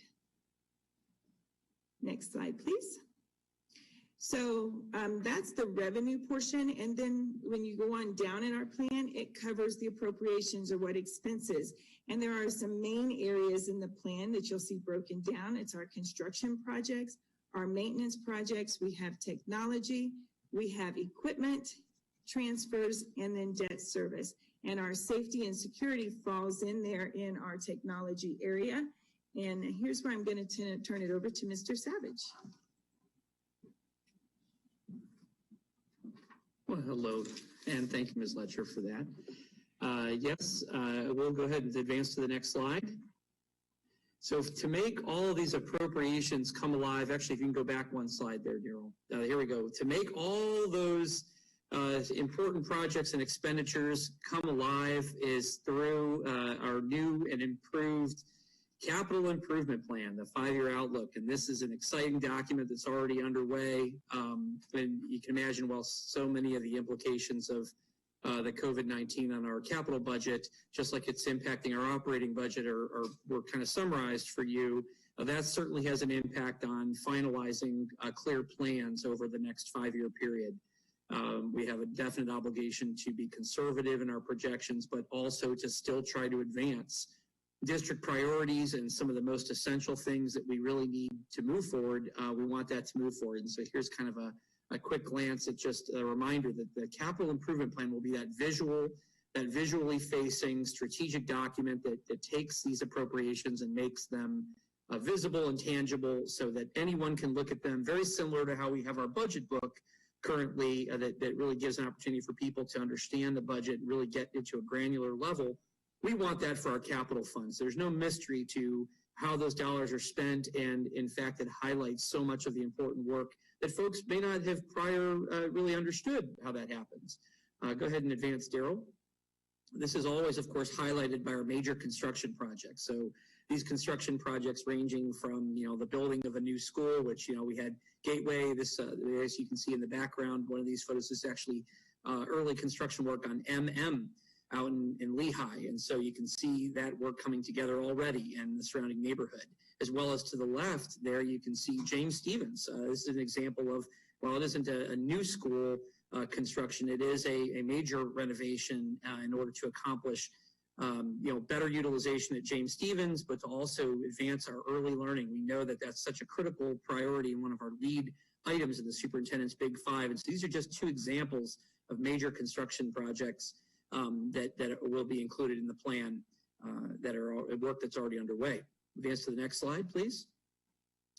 Next slide, please. So that's the revenue portion. And then when you go on down in our plan, it covers the appropriations or what expenses. And there are some main areas in the plan that you'll see broken down. It's our construction projects, our maintenance projects, we have technology, we have equipment, transfers, and then debt service. And our safety and security falls in there in our technology area. And here's where I'm going to turn it over to Mr. Savage. Well, hello, and thank you, Ms. Letcher, for that. Yes, we'll go ahead and advance to the next slide. So to make all of these appropriations come alive, actually, if you can go back one slide there, Daryl. Here we go. To make all those important projects and expenditures come alive is through our new and improved capital improvement plan, the 5-year outlook. And this is an exciting document that's already underway. And you can imagine, well, so many of the implications of the COVID-19 on our capital budget, just like it's impacting our operating budget, were kind of summarized for you. That certainly has an impact on finalizing clear plans over the next 5-year period. We have a definite obligation to be conservative in our projections, but also to still try to advance district priorities and some of the most essential things that we really need to move forward. We want that to move forward. And so here's kind of a quick glance at just a reminder that the capital improvement plan will be that visually facing strategic document that takes these appropriations and makes them visible and tangible so that anyone can look at them, very similar to how we have our budget book currently, that really gives an opportunity for people to understand the budget and really get into a granular level. We want that for our capital funds. There's no mystery to how those dollars are spent, and in fact, it highlights so much of the important work that folks may not have prior really understood how that happens. Go ahead and advance, Daryl. This is always, of course, highlighted by our major construction projects. So these construction projects ranging from, the building of a new school, which, we had Gateway, this, as you can see in the background, one of these photos is actually early construction work on out in Lehigh. And so you can see that work coming together already in the surrounding neighborhood. As well as to the left there, you can see James Stevens. This is an example of, while it isn't a new school construction, it is a major renovation in order to accomplish better utilization at James Stevens, but to also advance our early learning. We know that that's such a critical priority and one of our lead items in the superintendent's Big Five. And so these are just 2 examples of major construction projects that will be included in the plan that are work that's already underway. Advance to the next slide, please.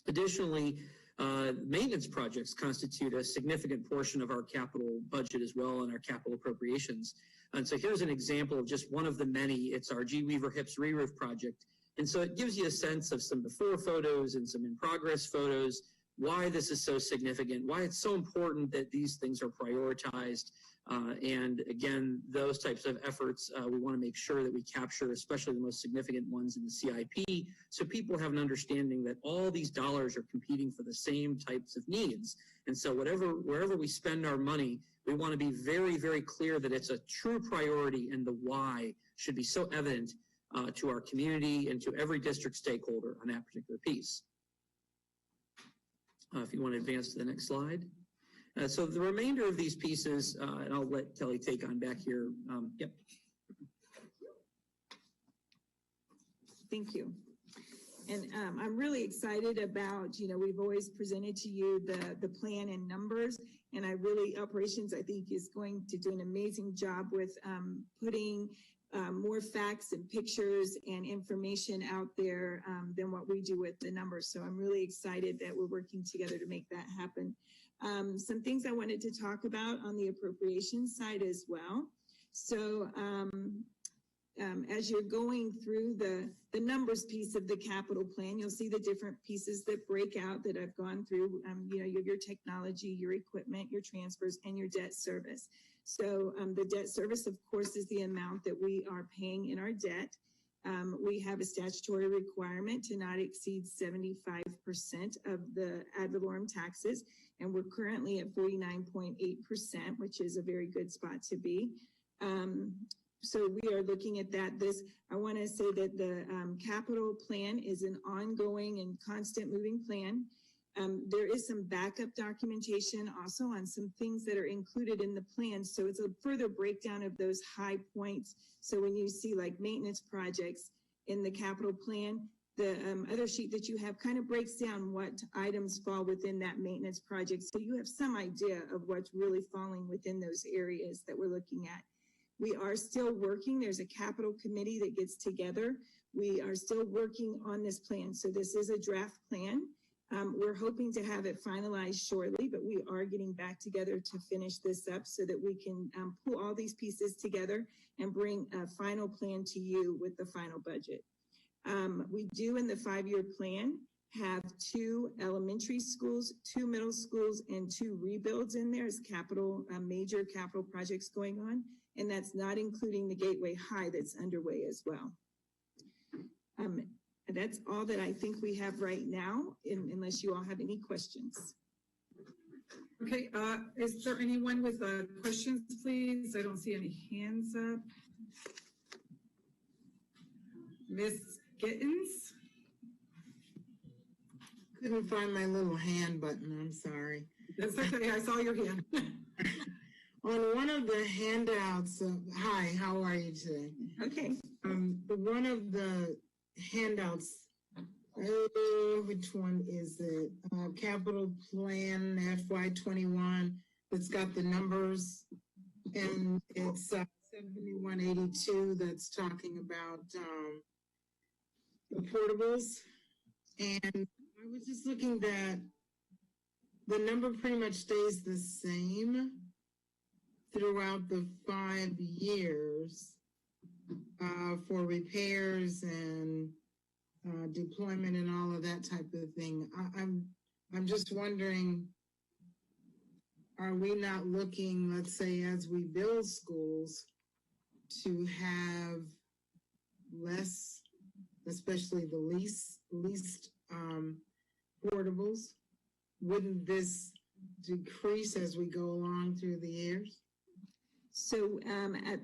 Additionally, maintenance projects constitute a significant portion of our capital budget as well, and our capital appropriations. And so here's an example of just one of the many. It's our G. Weaver Hips re-roof project. And so it gives you a sense of some before photos and some in-progress photos, why this is so significant, why it's so important that these things are prioritized. And again, those types of efforts, we want to make sure that we capture, especially the most significant ones in the CIP, so people have an understanding that all these dollars are competing for the same types of needs. And so wherever we spend our money, we want to be very, very clear that it's a true priority, and the why should be so evident to our community and to every district stakeholder on that particular piece. If you want to advance to the next slide. So the remainder of these pieces, and I'll let Kelly take on back here. Thank you. And I'm really excited about, we've always presented to you the plan and numbers, and operations, I think, is going to do an amazing job with putting more facts and pictures and information out there than what we do with the numbers. So I'm really excited that we're working together to make that happen. Some things I wanted to talk about on the appropriations side as well. So as you're going through the numbers piece of the capital plan, you'll see the different pieces that break out that I've gone through. You have your technology, your equipment, your transfers, and your debt service. So the debt service, of course, is the amount that we are paying in our debt. We have a statutory requirement to not exceed 75% of the ad valorem taxes, and we're currently at 49.8%, which is a very good spot to be. So we are looking at that. I want to say that the capital plan is an ongoing and constant moving plan. There is some backup documentation also on some things that are included in the plan. So it's a further breakdown of those high points. So when you see like maintenance projects in the capital plan, the other sheet that you have kind of breaks down what items fall within that maintenance project. So you have some idea of what's really falling within those areas that we're looking at. We are still working. There's a capital committee that gets together. We are still working on this plan. So this is a draft plan. We're hoping to have it finalized shortly, but we are getting back together to finish this up so that we can pull all these pieces together and bring a final plan to you with the final budget. We do in the 5-year plan have 2 elementary schools, 2 middle schools, and 2 rebuilds in there as major capital projects going on. And that's not including the Gateway High that's underway as well. That's all that I think we have right now, unless you all have any questions. Okay, is there anyone with questions, please? I don't see any hands up. Miss Gittens? Couldn't find my little hand button, I'm sorry. That's okay, I saw your hand. On one of the handouts, hi, how are you today? Okay. One of the handouts, which one is it? Capital Plan FY21, it's got the numbers, and it's 7182 that's talking about the portables. And I was just looking that the number pretty much stays the same throughout the 5 years for repairs and deployment and all of that type of thing. I'm just wondering, are we not looking, let's say, as we build schools, to have less, especially the least portables? Wouldn't this decrease as we go along through the years? So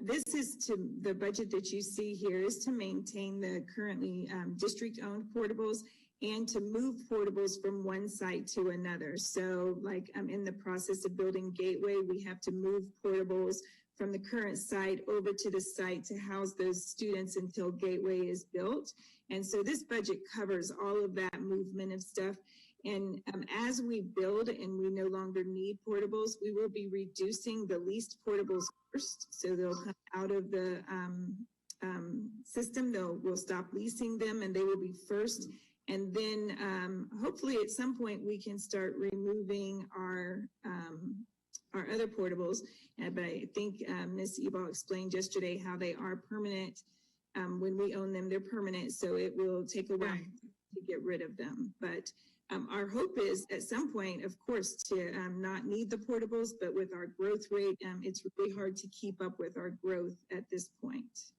this is the budget that you see here is to maintain the currently district-owned portables and to move portables from one site to another. So like I'm in the process of building Gateway, we have to move portables from the current site over to the site to house those students until Gateway is built. And so this budget covers all of that movement of stuff. And as we build and we no longer need portables, we will be reducing the leased portables first. So they'll come out of the system. We'll stop leasing them and they will be first. And then hopefully at some point we can start removing our other portables. But I think Ms. Ebal explained yesterday how they are permanent. When we own them, they're permanent. So it will take a while to get rid of them. But our hope is at some point, of course, to not need the portables, but with our growth rate, it's really hard to keep up with our growth at this point.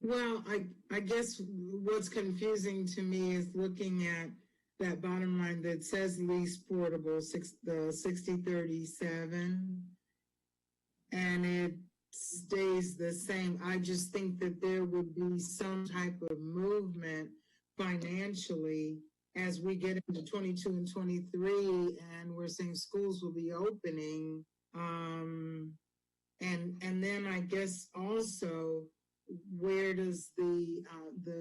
Well, I guess what's confusing to me is looking at that bottom line that says lease portable, the 6037, and it stays the same. I just think that there would be some type of movement financially as we get into 22 and 23, and we're saying schools will be opening. And then I guess also where does the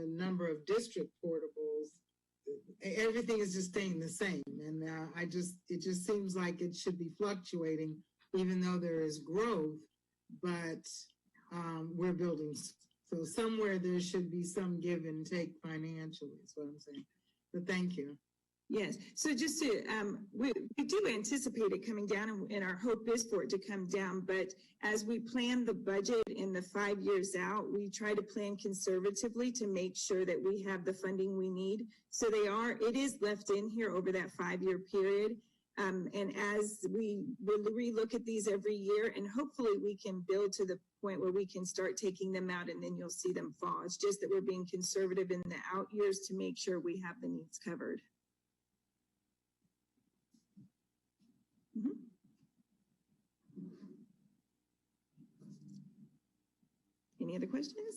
number of district portables, everything is just staying the same. And it just seems like it should be fluctuating, even though there is growth, but we're building. So somewhere there should be some give and take financially, is what I'm saying. But thank you. Yes, so just to, we do anticipate it coming down, and our hope is for it to come down, but as we plan the budget in the 5 years out, we try to plan conservatively to make sure that we have the funding we need. So it is left in here over that 5-year period. And as we relook at these every year, and hopefully we can build to the point where we can start taking them out, and then you'll see them fall. It's just that we're being conservative in the out years to make sure we have the needs covered. Any other questions?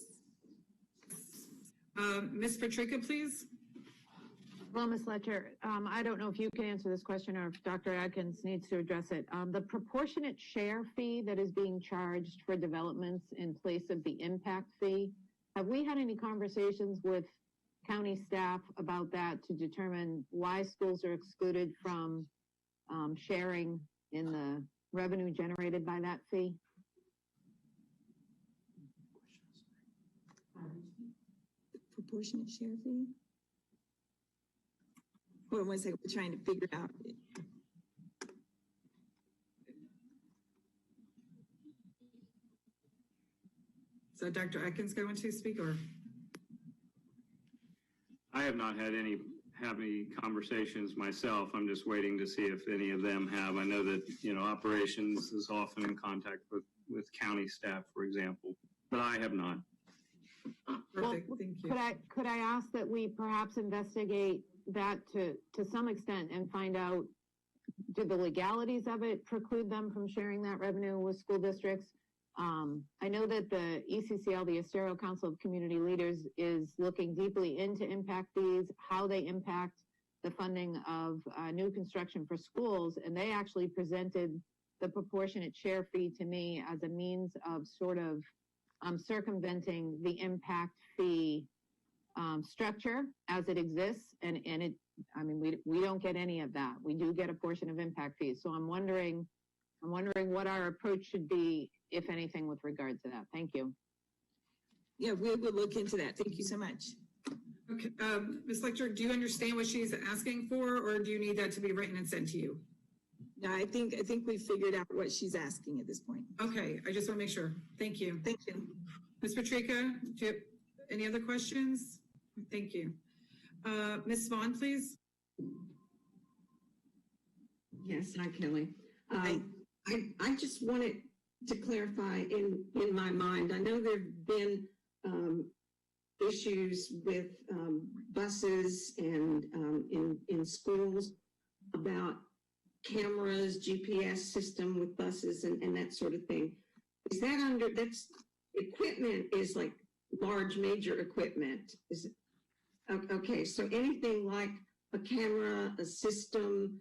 Ms. Patrica, please. Well, Ms. Letcher, I don't know if you can answer this question or if Dr. Adkins needs to address it. The proportionate share fee that is being charged for developments in place of the impact fee, have we had any conversations with county staff about that to determine why schools are excluded from sharing in the revenue generated by that fee? Proportionate share fee? Hold on one second, we're trying to figure out. So Dr. Atkins going to speak, or? I have not had any conversations myself. I'm just waiting to see if any of them have. I know that, operations is often in contact with county staff, for example, but I have not. Perfect, thank you. Could I ask that we perhaps investigate that to some extent and find out, do the legalities of it preclude them from sharing that revenue with school districts? I know that the ECCL, the Estero Council of Community Leaders, is looking deeply into impact fees, how they impact the funding of new construction for schools, and they actually presented the proportionate share fee to me as a means of sort of circumventing the impact fee structure as it exists, and we don't get any of that. We do get a portion of impact fees, so I'm wondering what our approach should be, if anything, with regard to that. Thank you. Yeah, we will look into that. Thank you so much. Okay, Ms. Lecter, do you understand what she's asking for, or do you need that to be written and sent to you? No, I think we figured out what she's asking at this point. Okay, I just want to make sure. Thank you. Thank you. Ms. Patrica, do you have any other questions? Thank you. Ms. Vaughn, please. Yes, hi, Kelly. Hi. I just wanted to clarify in my mind, I know there have been issues with buses and in schools about cameras, GPS system with buses and that sort of thing. Is that that's equipment is like large major equipment? Is it, okay, so anything like a camera, a system,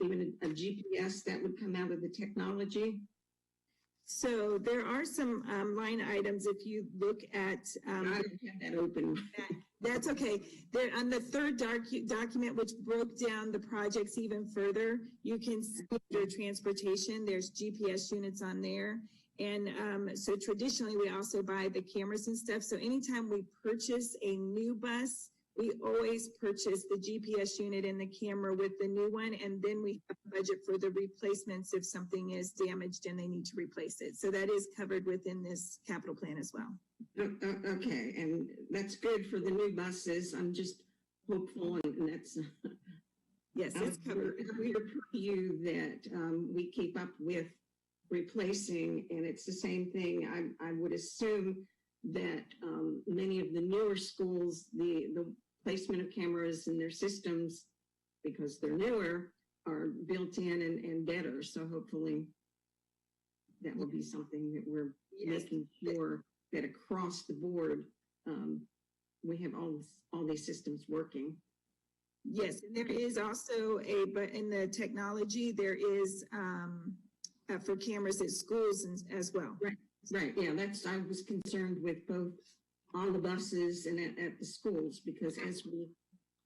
even a GPS that would come out of the technology? So there are some line items if you look at. I don't have that open. That's okay. There on the third document, which broke down the projects even further, you can see under transportation, there's GPS units on there. And so traditionally, we also buy the cameras and stuff. So anytime we purchase a new bus, we always purchase the GPS unit and the camera with the new one, and then we have a budget for the replacements if something is damaged and they need to replace it. So that is covered within this capital plan as well. Okay, and that's good for the new buses. I'm just hopeful, and that's yes, it's covered. We you that we keep up with replacing, and it's the same thing. I would assume that many of the newer schools, the placement of cameras in their systems, because they're newer, are built in and better. So hopefully that will be something that we're making sure that across the board, we have all these systems working. Yes, and there is also but in the technology, there is for cameras at schools as well. Right. Right, yeah, I was concerned with both on the buses and at the schools, because as we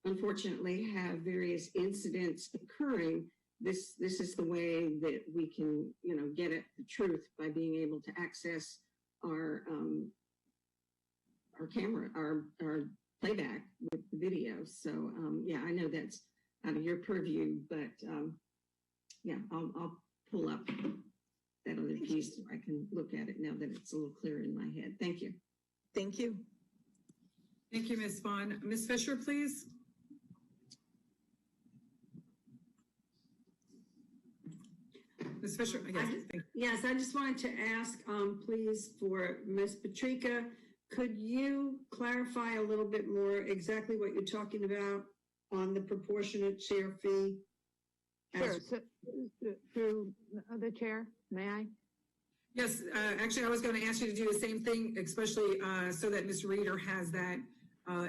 unfortunately have various incidents occurring, this is the way that we can, get at the truth by being able to access our camera, our playback with the video. So, yeah, I know that's out of your purview, but yeah, I'll pull up that other piece so I can look at it now that it's a little clearer in my head. Thank you. Thank you. Thank you, Ms. Vaughn. Ms. Fisher, please. Ms. Fisher, Yes, I just wanted to ask, please, for Ms. Patrica, could you clarify a little bit more exactly what you're talking about on the proportionate share fee? Sure. So, through the chair, may I? Yes, actually, I was going to ask you to do the same thing, especially so that Ms. Reeder has that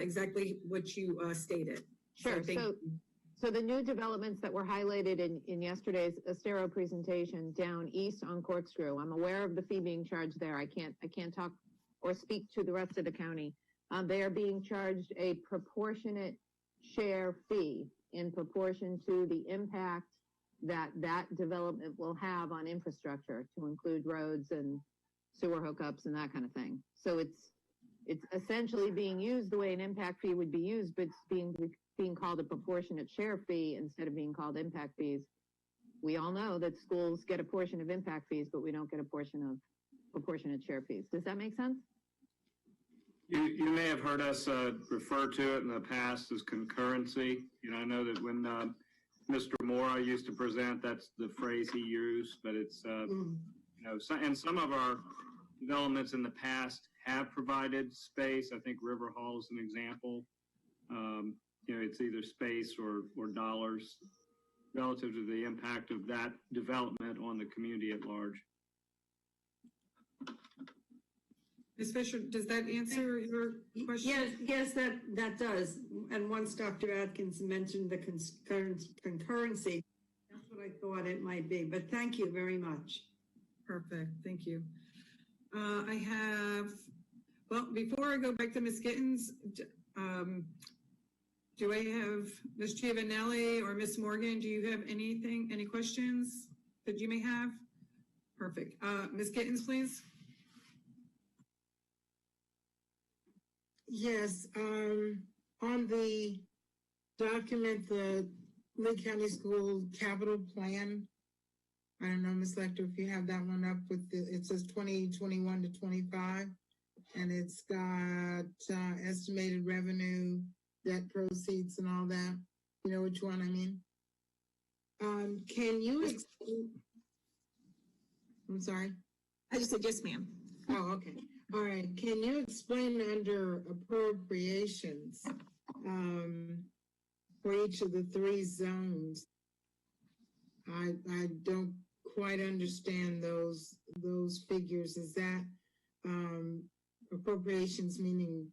exactly what you stated. Sure. So the new developments that were highlighted in yesterday's Estero presentation down east on Corkscrew, I'm aware of the fee being charged there. I can't talk or speak to the rest of the county. They are being charged a proportionate share fee in proportion to the impact that development will have on infrastructure, to include roads and sewer hookups and that kind of thing. So it's essentially being used the way an impact fee would be used, but it's being called a proportionate share fee instead of being called impact fees. We all know that schools get a portion of impact fees, but we don't get a portion of proportionate share fees. Does that make sense? You may have heard us refer to it in the past as concurrency. I know that when Mr. Mora used to present, that's the phrase he used, but it's, and some of our developments in the past have provided space. I think River Hall is an example. It's either space or dollars relative to the impact of that development on the community at large. Ms. Fisher, does that answer your question? Yes, that does. And once Dr. Atkins mentioned the concurrency, that's what I thought it might be. But thank you very much. Perfect. Thank you. Before I go back to Ms. Gittens, do I have Ms. Giovanelli or Ms. Morgan? Do you have any questions that you may have? Perfect. Ms. Gittens, please. Yes, on the document, the Lee County School Capital Plan, I don't know, Ms. Lecter, if you have that one up with it says 2021 to 25, and it's got estimated revenue, debt proceeds, and all that. You know which one I mean? Can you explain? I'm sorry? I just said yes, ma'am. Oh, okay. All right. Can you explain under appropriations for each of the three zones? I don't quite understand those figures. Is that appropriations meaning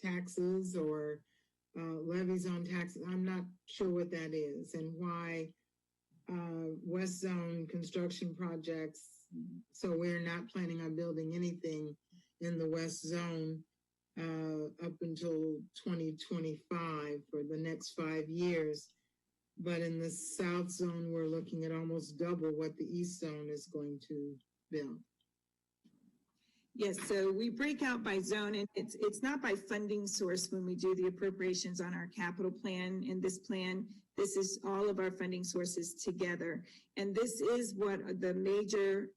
taxes or levies on taxes? I'm not sure what that is, and why West Zone construction projects. So we're not planning on building anything in the West Zone up until 2025 for the next 5 years. But in the South Zone, we're looking at almost double what the East Zone is going to build. Yes, so we break out by zone, and it's not by funding source when we do the appropriations on our capital plan. In this plan, this is all of our funding sources together. And this is what the major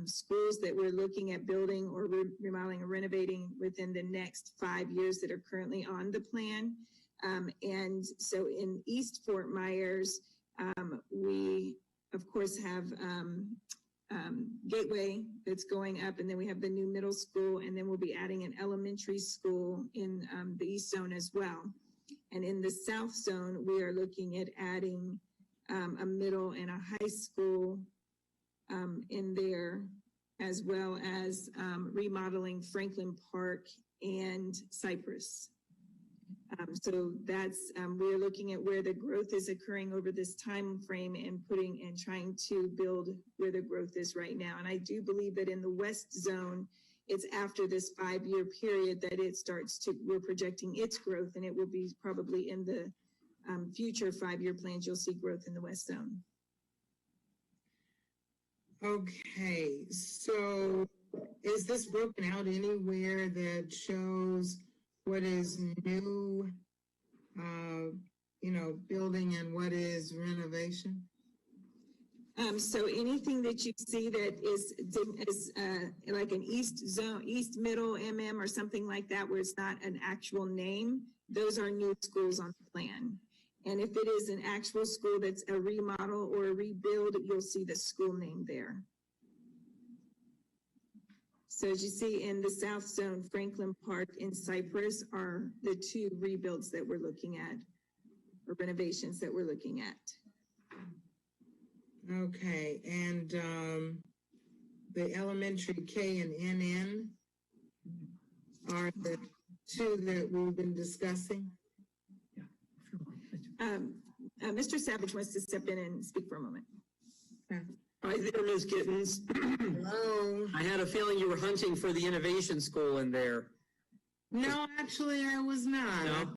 schools that we're looking at building or remodeling or renovating within the next 5 years that are currently on the plan. And so in East Fort Myers, we, of course, have Gateway that's going up, and then we have the new middle school, and then we'll be adding an elementary school in the East Zone as well. And in the South Zone, we are looking at adding a middle and a high school in there, as well as remodeling Franklin Park and Cypress. So that's, we're looking at where the growth is occurring over this time frame and trying to build where the growth is right now. And I do believe that in the West Zone, it's after this 5-year period that we're projecting its growth, and it will be probably in the future 5-year plans, you'll see growth in the West Zone. Okay, so is this broken out anywhere that shows what is new, building and what is renovation? So anything that you see that is like an East Zone, East Middle MM or something like that, where it's not an actual name, those are new schools on the plan. And if it is an actual school that's a remodel or a rebuild, you'll see the school name there. So as you see in the South Zone, Franklin Park and Cypress are the two rebuilds that we're looking at, or renovations that we're looking at. Okay, and the elementary K and NN are the two that we've been discussing. Mr. Savage wants to step in and speak for a moment. Hi there, Ms. Gittens. Hello. I had a feeling you were hunting for the innovation school in there. No, actually, I was not. No?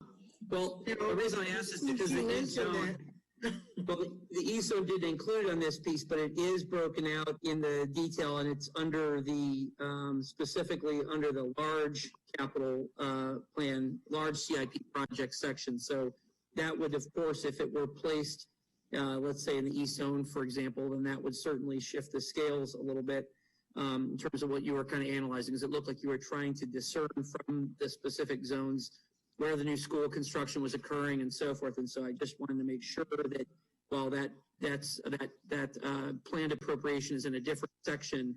Well, the reason I asked is because the East Zone, well, the East Zone didn't include on this piece, but it is broken out in the detail, and it's under the, specifically under the large capital plan, large CIP project section. So that would, of course, if it were placed, let's say in the East Zone, for example, then that would certainly shift the scales a little bit in terms of what you were kind of analyzing, because it looked like you were trying to discern from the specific zones where the new school construction was occurring and so forth. And so I just wanted to make sure that while that planned appropriation is in a different section,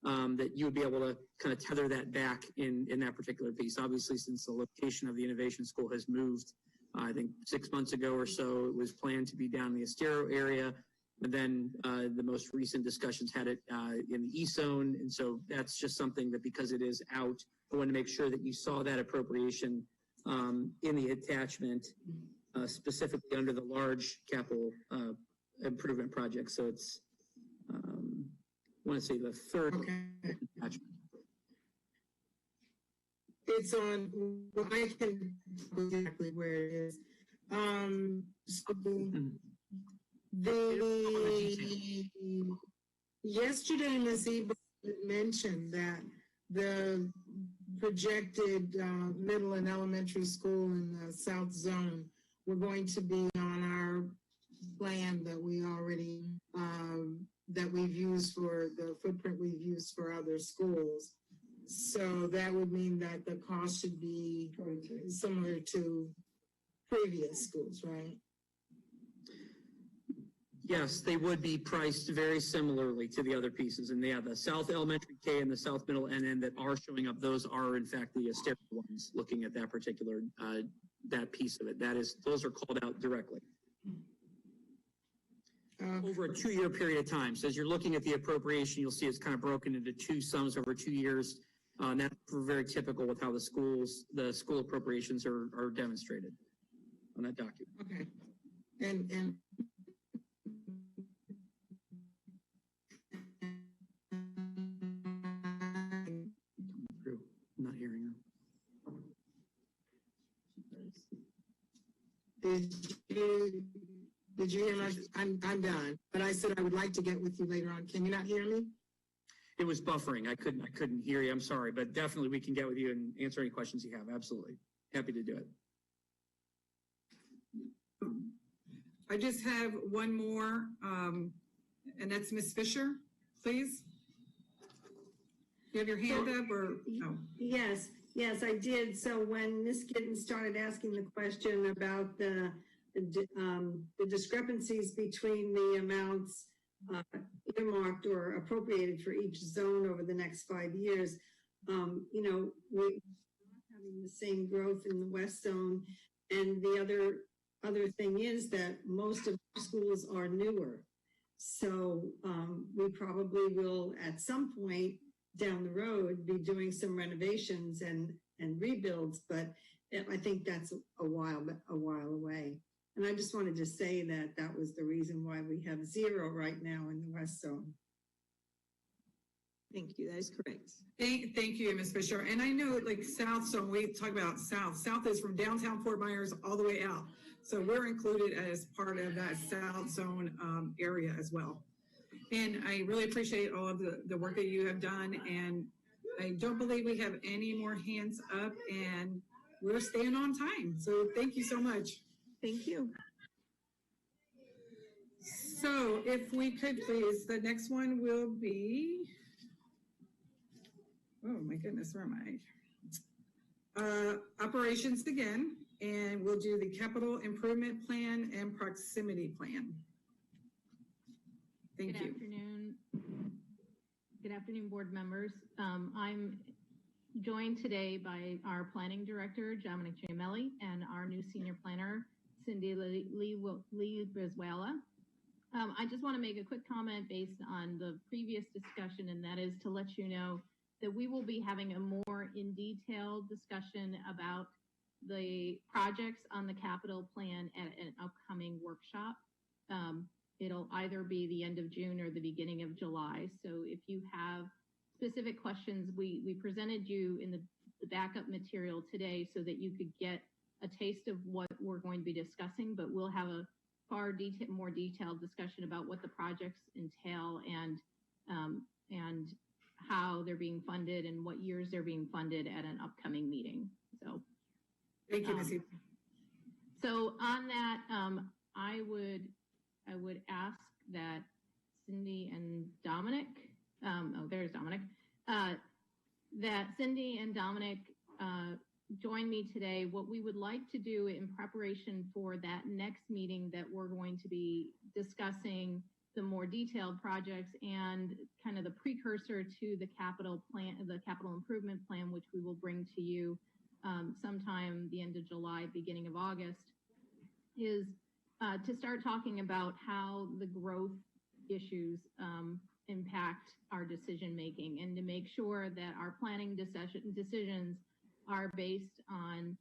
that you would be able to kind of tether that back in that particular piece. Obviously, since the location of the innovation school has moved, I think 6 months ago or so, it was planned to be down in the Estero area. And then the most recent discussions had it in the East Zone. And so that's just something that, because it is out, I want to make sure that you saw that appropriation in the attachment, specifically under the large capital improvement project. So it's, I want to say the third attachment. It's on, well, I can exactly where it is. So yesterday, Ms. Eba mentioned that the projected middle and elementary school in the South Zone were going to be on our plan that we already, that we've used for the footprint we've used for other schools. So that would mean that the cost should be similar to previous schools, right? Yes, they would be priced very similarly to the other pieces. And yeah, the South Elementary K and the South Middle NN that are showing up, those are in fact the Estero ones, looking at that particular, that piece of it. Those are called out directly. Over a 2-year period of time. So as you're looking at the appropriation, you'll see it's kind of broken into 2 sums over 2 years. And that's very typical with how the school appropriations are demonstrated on that document. Okay. And I'm not hearing her. Did you hear my, I'm done, but I said I would like to get with you later on. Can you not hear me? It was buffering. I couldn't hear you. I'm sorry, but definitely we can get with you and answer any questions you have. Absolutely. Happy to do it. I just have one more, and that's Ms. Fisher, please. You have your hand up or no? Yes, I did. So when Ms. Gittens started asking the question about the discrepancies between the amounts earmarked or appropriated for each zone over the next 5 years, we're not having the same growth in the West Zone. And the other thing is that most of our schools are newer. So we probably will at some point down the road be doing some renovations and rebuilds, but I think that's a while away. And I just wanted to say that that was the reason why we have 0 right now in the West Zone. Thank you. That is correct. Thank you, Ms. Fisher. And I know like South Zone, we talk about South is from downtown Fort Myers all the way out. So we're included as part of that South Zone area as well. And I really appreciate all of the work that you have done. And I don't believe we have any more hands up, and we're staying on time. So thank you so much. Thank you. So if we could please, the next one will be, oh my goodness, where am I? Operations again, and we'll do the capital improvement plan and proximity plan. Thank you. Good afternoon. Good afternoon, board members. I'm joined today by our planning director, Dominic Giamelli, and our new senior planner, Cindy Lee Brizuela. I just want to make a quick comment based on the previous discussion, and that is to let you know that we will be having a more in detail discussion about the projects on the capital plan at an upcoming workshop. It'll either be the end of June or the beginning of July. So if you have specific questions, we presented you in the backup material today so that you could get a taste of what we're going to be discussing, but we'll have a far more detailed discussion about what the projects entail and how they're being funded and what years they're being funded at an upcoming meeting. So thank you, Ms. So on that, I would ask that Cindy and Dominic, oh, there's Dominic, that Cindy and Dominic join me today. What we would like to do in preparation for that next meeting that we're going to be discussing the more detailed projects and kind of the precursor to the capital plan, the capital improvement plan, which we will bring to you sometime the end of July, beginning of August, is to start talking about how the growth issues impact our decision making, and to make sure that our planning decisions are based on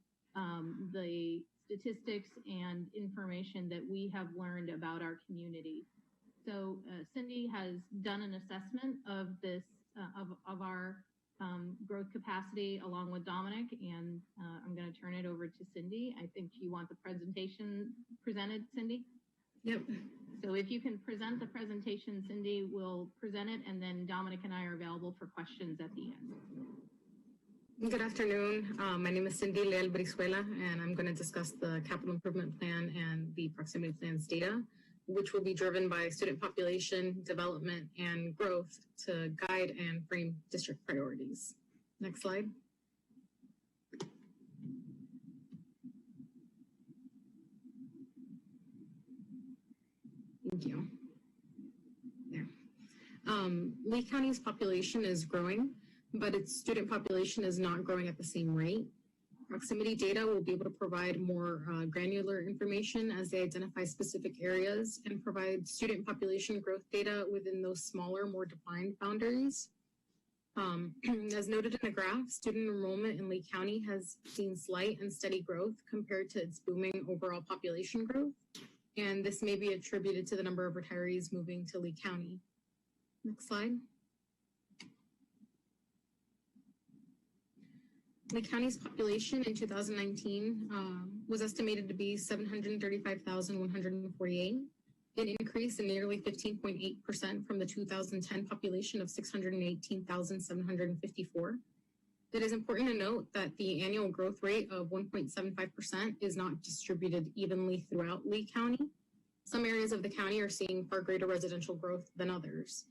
the statistics and information that we have learned about our community. So Cindy has done an assessment of this, of our growth capacity along with Dominic, and I'm going to turn it over to Cindy. I think you want the presentation presented, Cindy? Yep. So if you can present the presentation, Cindy will present it, and then Dominic and I are available for questions at the end. Good afternoon. My name is Cindy Leal Brizuela, and I'm going to discuss the capital improvement plan and the proximity plans data, which will be driven by student population, development, and growth to guide and frame district priorities. Next slide. Thank you. There. Lee County's population is growing, but its student population is not growing at the same rate. Proximity data will be able to provide more granular information as they identify specific areas and provide student population growth data within those smaller, more defined boundaries. As noted in the graph, student enrollment in Lee County has seen slight and steady growth compared to its booming overall population growth, and this may be attributed to the number of retirees moving to Lee County. Next slide. Lee County's population in 2019 was estimated to be 735,148, an increase in nearly 15.8% from the 2010 population of 618,754. It is important to note that the annual growth rate of 1.75% is not distributed evenly throughout Lee County. Some areas of the county are seeing far greater residential growth than others.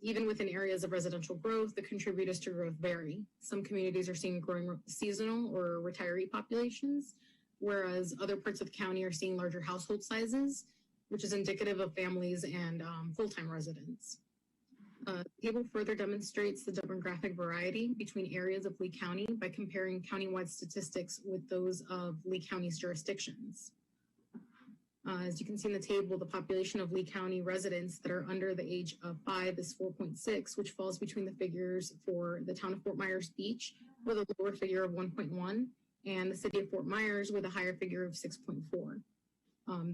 Even within areas of residential growth, the contributors to growth vary. Some communities are seeing growing seasonal or retiree populations, whereas other parts of the county are seeing larger household sizes, which is indicative of families and full-time residents. The table further demonstrates the demographic variety between areas of Lee County by comparing countywide statistics with those of Lee County's jurisdictions. As you can see in the table, the population of Lee County residents that are under the age of 5 is 4.6, which falls between the figures for the town of Fort Myers Beach with a lower figure of 1.1 and the city of Fort Myers with a higher figure of 6.4.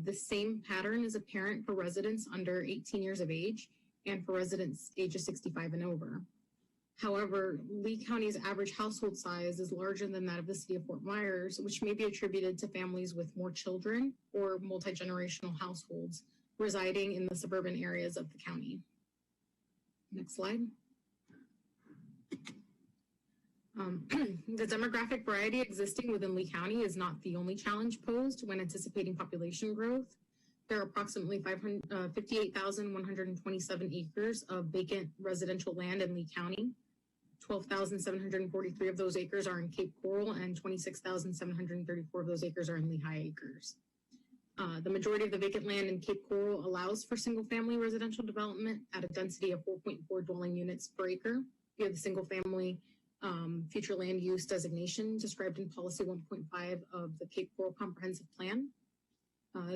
The same pattern is apparent for residents under 18 years of age and for residents ages 65 and over. However, Lee County's average household size is larger than that of the city of Fort Myers, which may be attributed to families with more children or multi-generational households residing in the suburban areas of the county. Next slide. The demographic variety existing within Lee County is not the only challenge posed when anticipating population growth. There are approximately 58,127 acres of vacant residential land in Lee County. 12,743 of those acres are in Cape Coral, and 26,734 of those acres are in Lehigh Acres. The majority of the vacant land in Cape Coral allows for single-family residential development at a density of 4.4 dwelling units per acre via the single-family future land use designation described in Policy 1.5 of the Cape Coral Comprehensive Plan.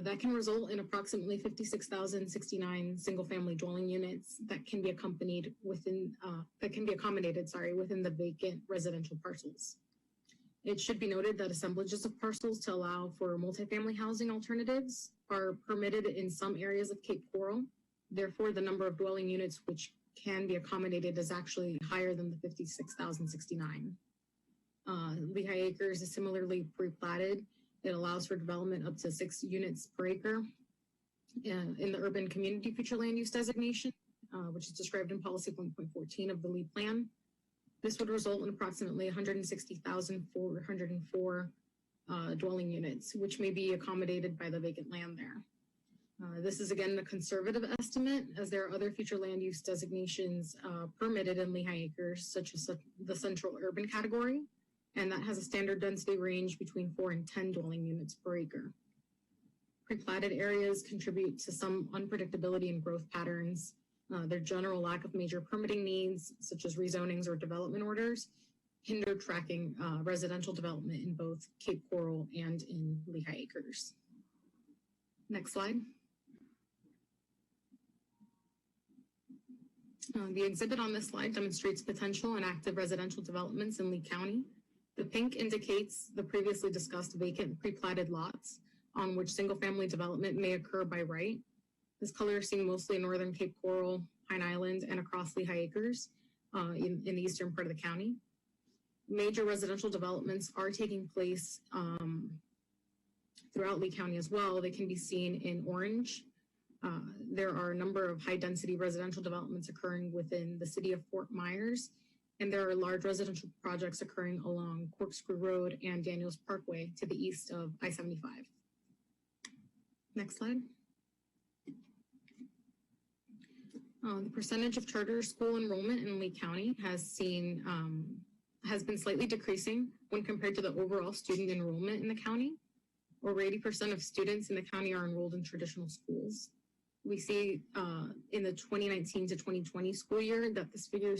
That can result in approximately 56,069 single-family dwelling units that can be accommodated within the vacant residential parcels. It should be noted that assemblages of parcels to allow for multifamily housing alternatives are permitted in some areas of Cape Coral. Therefore, the number of dwelling units which can be accommodated is actually higher than the 56,069. Lehigh Acres is similarly pre-platted. It allows for development up to 6 units per acre in the Urban Community Future Land Use Designation, which is described in Policy 1.14 of the Lee Plan. This would result in approximately 160,404 dwelling units, which may be accommodated by the vacant land there. This is again a conservative estimate, as there are other future land use designations permitted in Lehigh Acres, such as the central urban category, and that has a standard density range between 4 and 10 dwelling units per acre. Pre-platted areas contribute to some unpredictability in growth patterns. Their general lack of major permitting needs, such as rezonings or development orders, hinder tracking residential development in both Cape Coral and in Lehigh Acres. Next slide. The exhibit on this slide demonstrates potential and active residential developments in Lee County. The pink indicates the previously discussed vacant pre-platted lots on which single-family development may occur by right. This color is seen mostly in northern Cape Coral, Pine Island, and across Lehigh Acres in the eastern part of the county. Major residential developments are taking place throughout Lee County as well. They can be seen in orange. There are a number of high-density residential developments occurring within the city of Fort Myers, and there are large residential projects occurring along Corkscrew Road and Daniels Parkway to the east of I-75. Next slide. The percentage of charter school enrollment in Lee County has been slightly decreasing when compared to the overall student enrollment in the county. Over 80% of students in the county are enrolled in traditional schools. We see in the 2019 to 2020 school year that this figure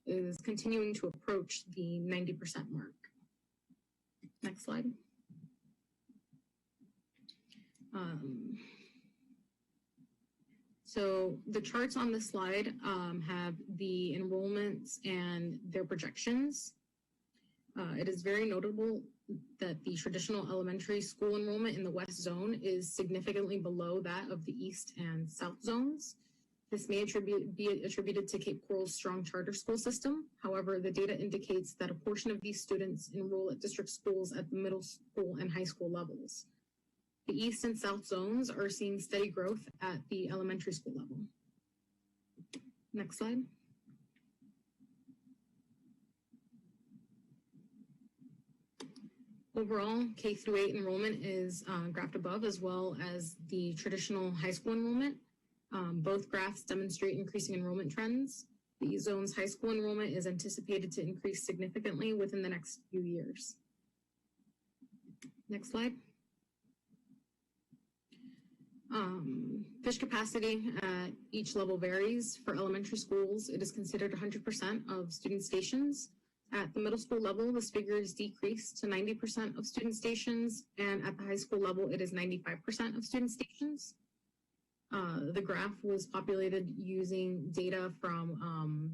is continuing to approach the 90% mark. Next slide. So the charts on this slide have the enrollments and their projections. It is very notable that the traditional elementary school enrollment in the West Zone is significantly below that of the East and South Zones. This may be attributed to Cape Coral's strong charter school system. However, the data indicates that a portion of these students enroll at district schools at the middle school and high school levels. The East and South Zones are seeing steady growth at the elementary school level. Next slide. Overall, K through 8 enrollment is graphed above, as well as the traditional high school enrollment. Both graphs demonstrate increasing enrollment trends. The zone's high school enrollment is anticipated to increase significantly within the next few years. Next slide. Fish capacity at each level varies. For elementary schools, it is considered 100% of student stations. At the middle school level, this figure is decreased to 90% of student stations, and at the high school level, it is 95% of student stations. The graph was populated using data from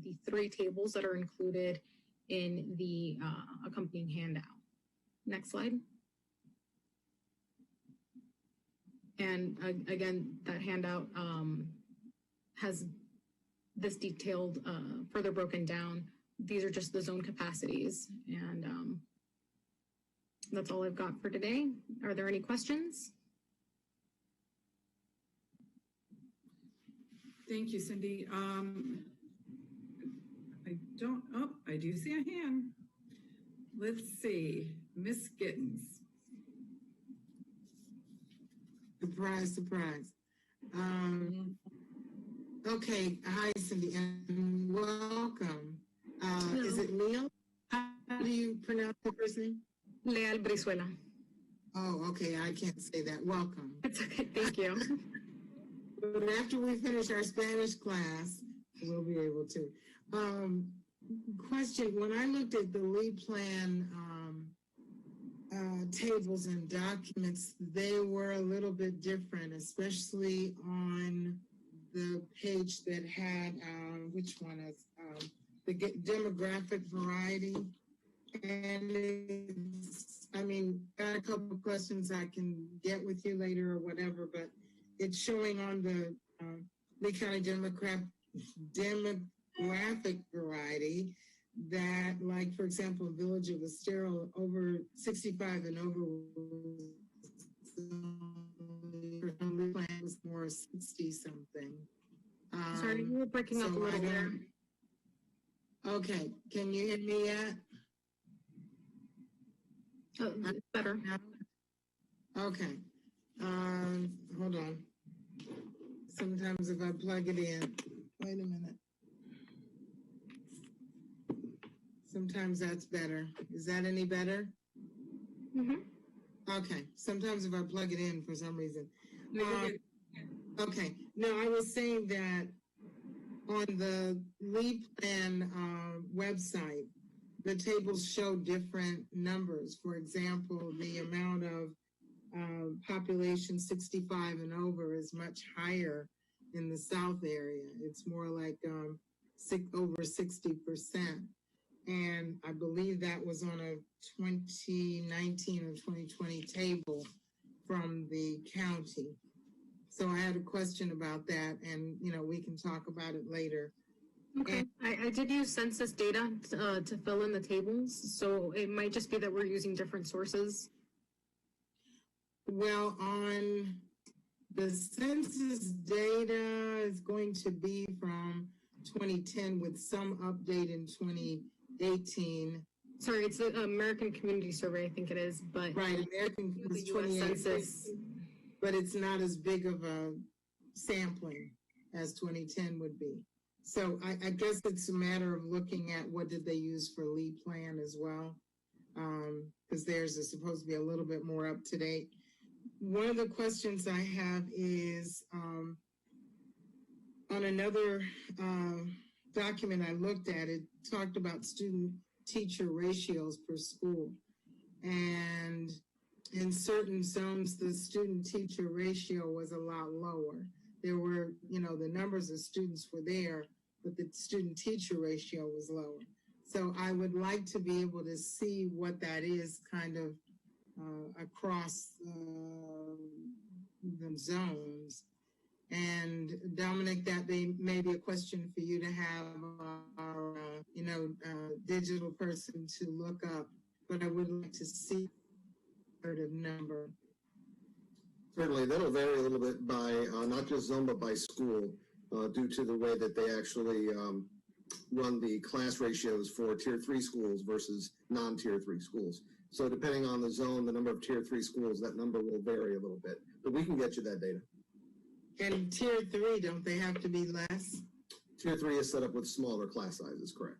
the 3 tables that are included in the accompanying handout. Next slide. And again, that handout has this detailed, further broken down. These are just the zone capacities, and that's all I've got for today. Are there any questions? Thank you, Cindy. I do see a hand. Let's see, Miss Gittens. Surprise, surprise. Okay, hi Cindy, and welcome. Is it Neil? How do you pronounce the first name? Leal Brizuela. Oh, okay, I can't say that. Welcome. It's okay, thank you. But after we finish our Spanish class, we'll be able to. Question, when I looked at the lead plan tables and documents, they were a little bit different, especially on the page that had, which one is, the demographic variety. And it's, I mean, got a couple of questions I can get with you later or whatever, but it's showing on the Lee County demographic variety that, like, for example, Village of Estero, over 65 and over was more 60 something. Sorry, you were breaking up a little there. Okay, can you hear me yet? Oh, better. Okay, hold on. Sometimes if I plug it in, wait a minute. Sometimes that's better. Is that any better? Okay, sometimes if I plug it in for some reason. Okay, no, I was saying that on the lead plan website, the tables show different numbers. For example, the amount of population 65 and over is much higher in the South area. It's more like over 60%. And I believe that was on a 2019 or 2020 table from the county. So I had a question about that, and we can talk about it later. Okay, I did use census data to fill in the tables, so it might just be that we're using different sources. Well, on the census data is going to be from 2010 with some update in 2018. Sorry, it's the American Community Survey, I think it is, but right, American was 2018, but it's not as big of a sampling as 2010 would be. So I guess it's a matter of looking at what did they use for lead plan as well, because theirs is supposed to be a little bit more up to date. One of the questions I have is on another document I looked at, it talked about student-teacher ratios per school. And in certain zones, the student-teacher ratio was a lot lower. There were, the numbers of students were there, but the student-teacher ratio was lower. So I would like to be able to see what that is kind of across the zones. And Dominic, that may be a question for you to have our, digital person to look up, but I would like to see sort of number. Certainly, that'll vary a little bit by not just zone, but by school, due to the way that they actually run the class ratios for Tier 3 schools versus non-Tier 3 schools. So depending on the zone, the number of Tier 3 schools, that number will vary a little bit. But we can get you that data. And Tier 3, don't they have to be less? Tier 3 is set up with smaller class sizes, correct?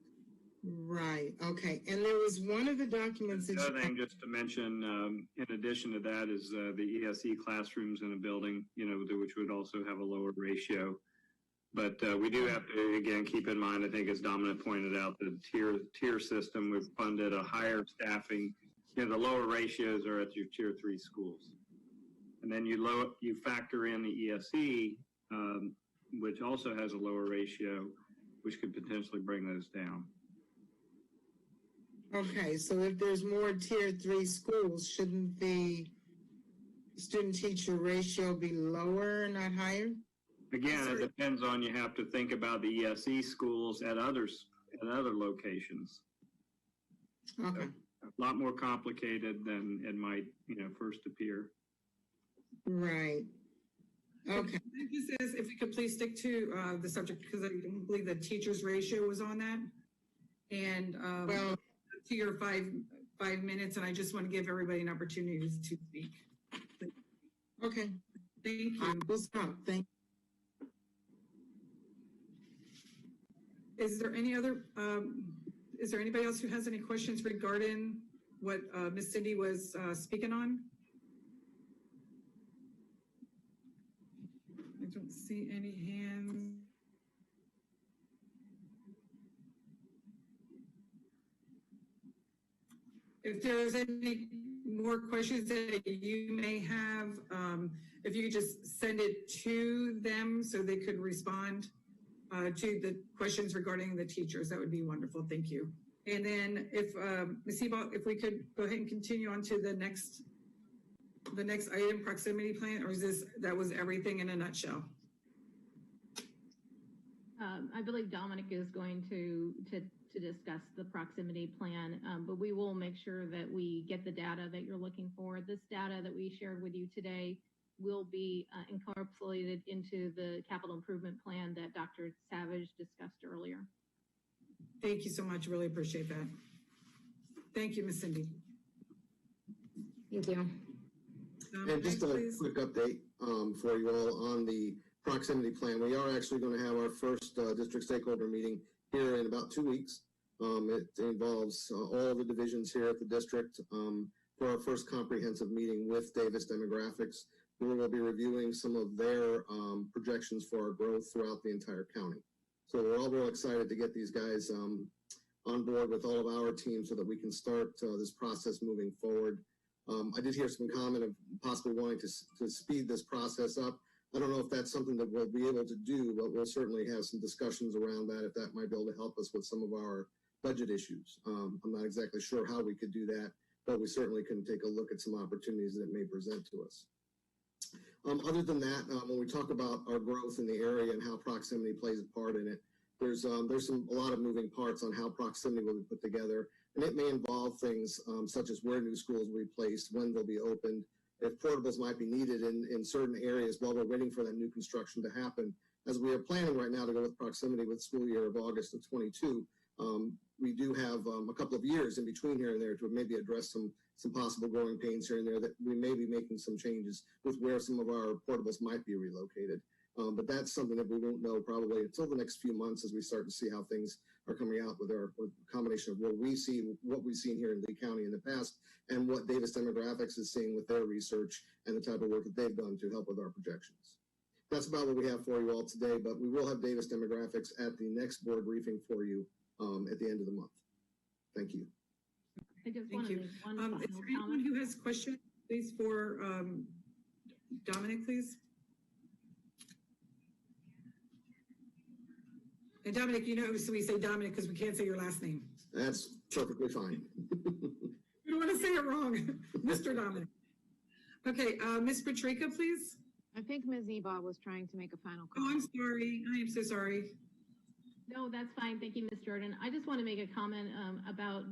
Right, okay. And there was one of the documents that Another thing just to mention, in addition to that, is the ESE classrooms in a building, which would also have a lower ratio. But we do have to, again, keep in mind, I think as Dominic pointed out, the tier system, we've funded a higher staffing. The lower ratios are at your Tier 3 schools. And then you factor in the ESE, which also has a lower ratio, which could potentially bring those down. Okay, so if there's more tier 3 schools, shouldn't the student teacher ratio be lower, not higher? Again, it depends on, you have to think about the ESE schools at other locations. Okay. So, a lot more complicated than it might, first appear. Right. Okay. It just says if we could please stick to the subject, because I don't believe the teacher's ratio was on that. And well, to your five minutes, and I just want to give everybody an opportunity to speak. Okay. Thank you. I will stop. Thank you. Is there any other, is there anybody else who has any questions regarding what Ms. Cindy was speaking on? I don't see any hands. If there's any more questions that you may have, if you could just send it to them so they could respond to the questions regarding the teachers, that would be wonderful. Thank you. And then if Ms. Eba, if we could go ahead and continue on to the next item, proximity plan, or is that was everything in a nutshell? I believe Dominic is going to discuss the proximity plan, but we will make sure that we get the data that you're looking for. This data that we shared with you today will be incorporated into the capital improvement plan that Dr. Savage discussed earlier. Thank you so much. Really appreciate that. Thank you, Ms. Cindy. Thank you. And just a quick update for you all on the proximity plan. We are actually going to have our first district stakeholder meeting here in about 2 weeks. It involves all the divisions here at the district for our first comprehensive meeting with Davis Demographics, where we'll be reviewing some of their projections for our growth throughout the entire county. So we're all real excited to get these guys on board with all of our teams so that we can start this process moving forward. I did hear some comment of possibly wanting to speed this process up. I don't know if that's something that we'll be able to do, but we'll certainly have some discussions around that if that might be able to help us with some of our budget issues. I'm not exactly sure how we could do that, but we certainly can take a look at some opportunities that it may present to us. Other than that, when we talk about our growth in the area and how proximity plays a part in it, there's a lot of moving parts on how proximity will be put together, and it may involve things such as where new schools will be placed, when they'll be opened, if portables might be needed in certain areas while we're waiting for that new construction to happen. As we are planning right now to go with proximity with school year of August of 22, we do have a couple of years in between here and there to maybe address some possible growing pains here and there that we may be making some changes with where some of our portables might be relocated. But that's something that we won't know probably until the next few months as we start to see how things are coming out with a combination of what we've seen here in Lee County in the past and what Davis Demographics is seeing with their research and the type of work that they've done to help with our projections. That's about what we have for you all today, but we will have Davis Demographics at the next board briefing for you at the end of the month. Thank you. I just Thank you. Is there anyone who has questions, please, for Dominic, please? And Dominic, so we say Dominic because we can't say your last name. That's perfectly fine. We don't want to say it wrong. Mr. Dominic. Okay, Ms. Patrica, please. I think Ms. Eba was trying to make a final comment. Oh, I'm sorry. I am so sorry. No, that's fine. Thank you, Ms. Jordan. I just want to make a comment about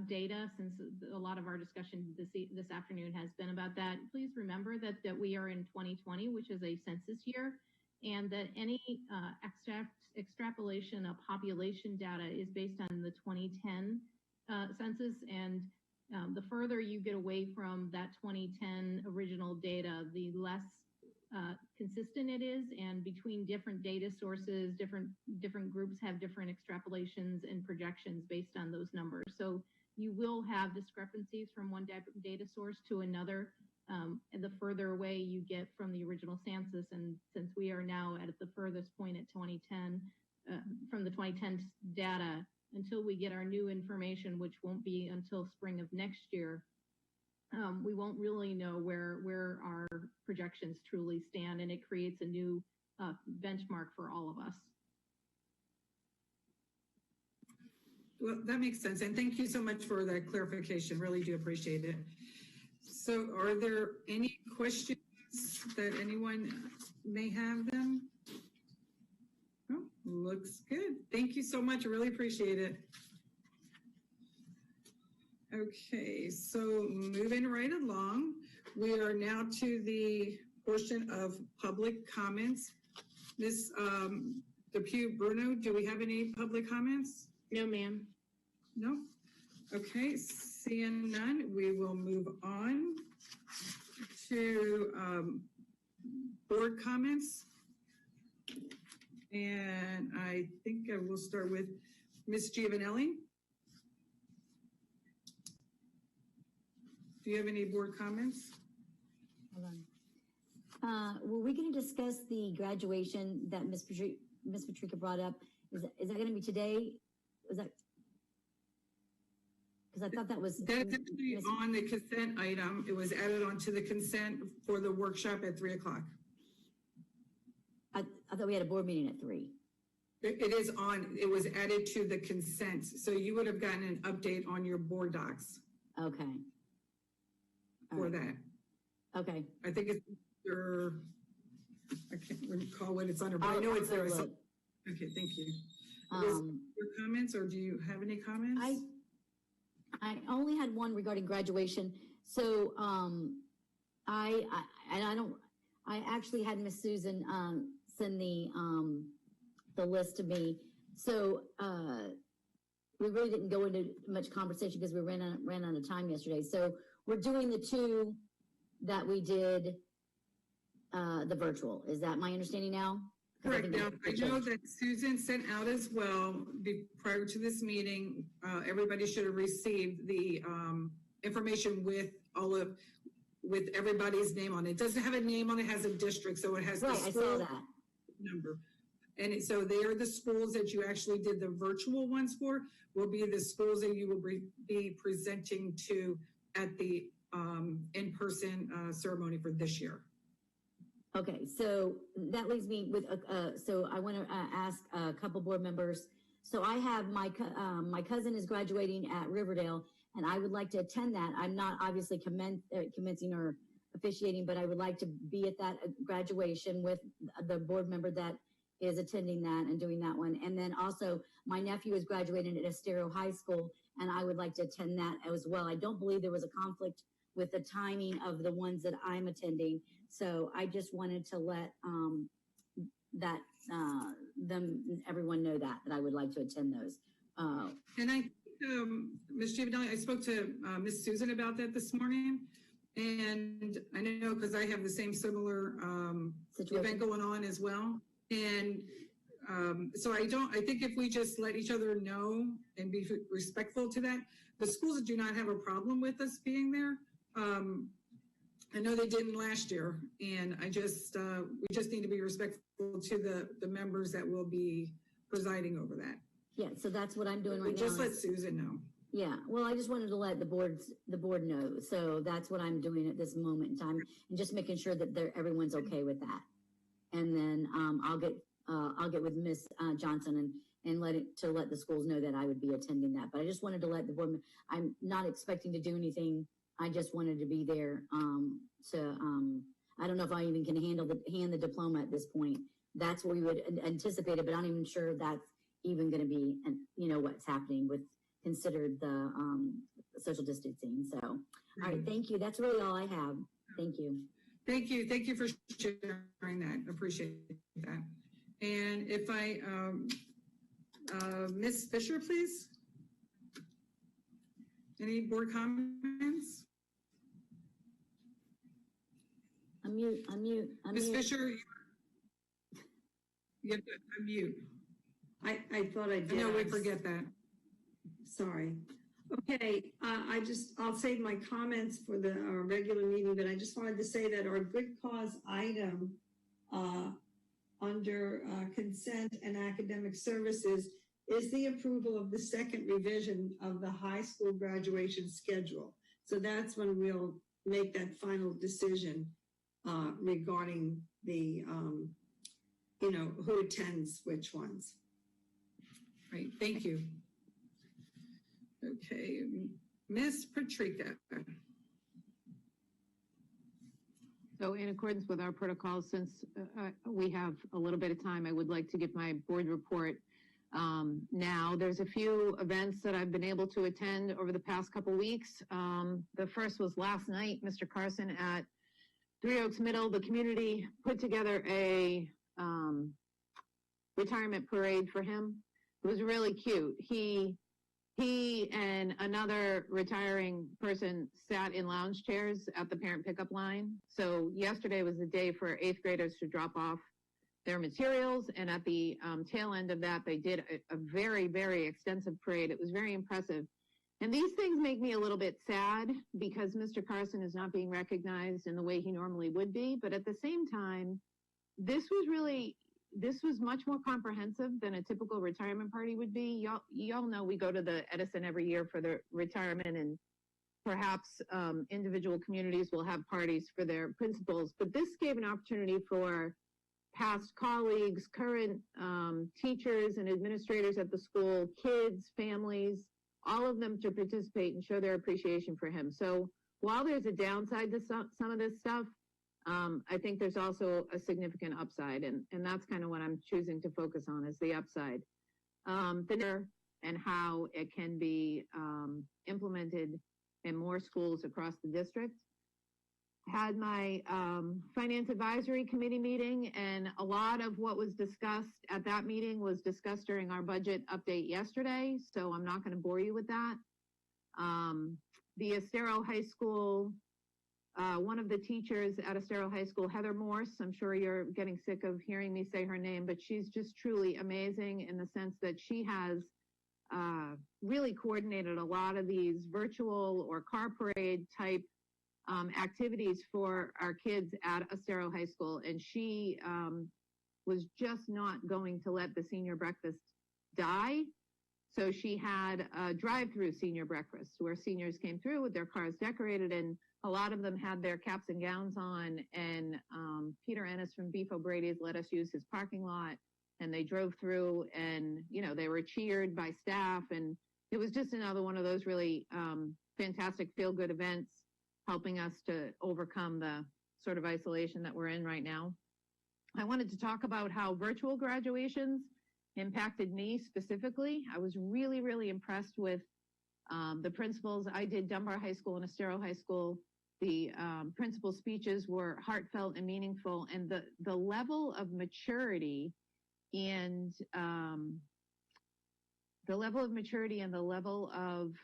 data, since a lot of our discussion this afternoon has been about that. Please remember that we are in 2020, which is a census year, and that any extrapolation of population data is based on the 2010 census, and the further you get away from that 2010 original data, the less consistent it is, and between different data sources, different groups have different extrapolations and projections based on those numbers. So you will have discrepancies from one data source to another, and the further away you get from the original census, and since we are now at the furthest point at 2010, from the 2010 data, until we get our new information, which won't be until spring of next year, we won't really know where our projections truly stand, and it creates a new benchmark for all of us. Well, that makes sense. And thank you so much for that clarification. Really do appreciate it. So are there any questions that anyone may have them? Oh, looks good. Thank you so much. I really appreciate it. Okay, so moving right along, we are now to the portion of public comments. Ms. Depew Bruno, do we have any public comments? No, ma'am. No? Okay, seeing none, we will move on to board comments. And I think I will start with Ms. Giovanelli. Do you have any board comments? Hold on. Were we going to discuss the graduation that Ms. Patrica brought up? Is that going to be today? Was that? Because I thought that was. That's actually on the consent item. It was added onto the consent for the workshop at 3 o'clock. I thought we had a board meeting at 3. It is on, it was added to the consent. So you would have gotten an update on your board docs. Okay. For that. Okay. I think it's your, I can't recall what it's under, but I know it's there. Okay, thank you. Your comments, or do you have any comments? I only had one regarding graduation. So I actually had Miss Susan send the list to me. So we really didn't go into much conversation because we ran out of time yesterday. So we're doing the 2 that we did the virtual. Is that my understanding now? Correct. Now, I know that Susan sent out as well, prior to this meeting, everybody should have received the information with everybody's name on it. It doesn't have a name on it, has a district, so it has the I saw that number. And so they are the schools that you actually did the virtual ones for, will be the schools that you will be presenting to at the in-person ceremony for this year. Okay, so that leaves me with, so I want to ask a couple board members. So I have my cousin is graduating at Riverdale, and I would like to attend that. I'm not obviously commencing or officiating, but I would like to be at that graduation with the board member that is attending that and doing that one. And then also my nephew is graduating at Estero High School, and I would like to attend that as well. I don't believe there was a conflict with the timing of the ones that I'm attending. So I just wanted to let everyone know that I would like to attend those. And I, Ms. Giovanelli, I spoke to Ms. Susan about that this morning. And I know because I have the same similar event going on as well. And so I think if we just let each other know and be respectful to that, the schools do not have a problem with us being there. I know they didn't last year, and we just need to be respectful to the members that will be presiding over that. Yeah, so that's what I'm doing right now. Just let Susan know. Yeah, well, I just wanted to let the board know. So that's what I'm doing at this moment in time, and just making sure that everyone's okay with that. And then I'll get with Miss Johnson and let the schools know that I would be attending that. But I just wanted to let the board. I'm not expecting to do anything. I just wanted to be there. I don't know if I even can hand the diploma at this point. That's what we would anticipate it, but I'm not even sure that's even going to be, what's happening with considered the social distancing. So, all right, thank you. That's really all I have. Thank you. Thank you. Thank you for sharing that. Appreciate that. And if I, Ms. Fisher, please. Any board comments? Unmute. Ms. Fisher, you have to unmute. I thought I did. No, we forget that. Sorry. Okay, I'll save my comments for the regular meeting, but I just wanted to say that our good cause item under consent and academic services is the approval of the second revision of the high school graduation schedule. So that's when we'll make that final decision regarding the, who attends which ones. Right, thank you. Okay, Ms. Patrica. So in accordance with our protocol, since we have a little bit of time, I would like to give my board report now. There's a few events that I've been able to attend over the past couple weeks. The first was last night, Mr. Carson at Three Oaks Middle. The community put together a retirement parade for him. It was really cute. He and another retiring person sat in lounge chairs at the parent pickup line. So yesterday was the day for 8th graders to drop off their materials. And at the tail end of that, they did a very, very extensive parade. It was very impressive. And these things make me a little bit sad because Mr. Carson is not being recognized in the way he normally would be. But at the same time, this was much more comprehensive than a typical retirement party would be. Y'all know we go to the Edison every year for the retirement, and perhaps individual communities will have parties for their principals. But this gave an opportunity for past colleagues, current teachers and administrators at the school, kids, families, all of them to participate and show their appreciation for him. So while there's a downside to some of this stuff, I think there's also a significant upside, and that's kind of what I'm choosing to focus on is the upside. And how it can be implemented in more schools across the district. Had my Finance Advisory Committee meeting, and a lot of what was discussed at that meeting was discussed during our budget update yesterday, so I'm not going to bore you with that. The Estero High School, one of the teachers at Estero High School, Heather Morse, I'm sure you're getting sick of hearing me say her name, but she's just truly amazing in the sense that she has really coordinated a lot of these virtual or car parade type activities for our kids at Estero High School. And she was just not going to let the senior breakfast die. So she had a drive-through senior breakfast where seniors came through with their cars decorated, and a lot of them had their caps and gowns on. And Peter Ennis from Beef O'Brady's let us use his parking lot, and they drove through, and they were cheered by staff, and it was just another one of those really fantastic feel-good events, helping us to overcome the sort of isolation that we're in right now. I wanted to talk about how virtual graduations impacted me specifically. I was really, really impressed with the principals. I did Dunbar High School and Estero High School. The principal speeches were heartfelt and meaningful, and the level of maturity and the level of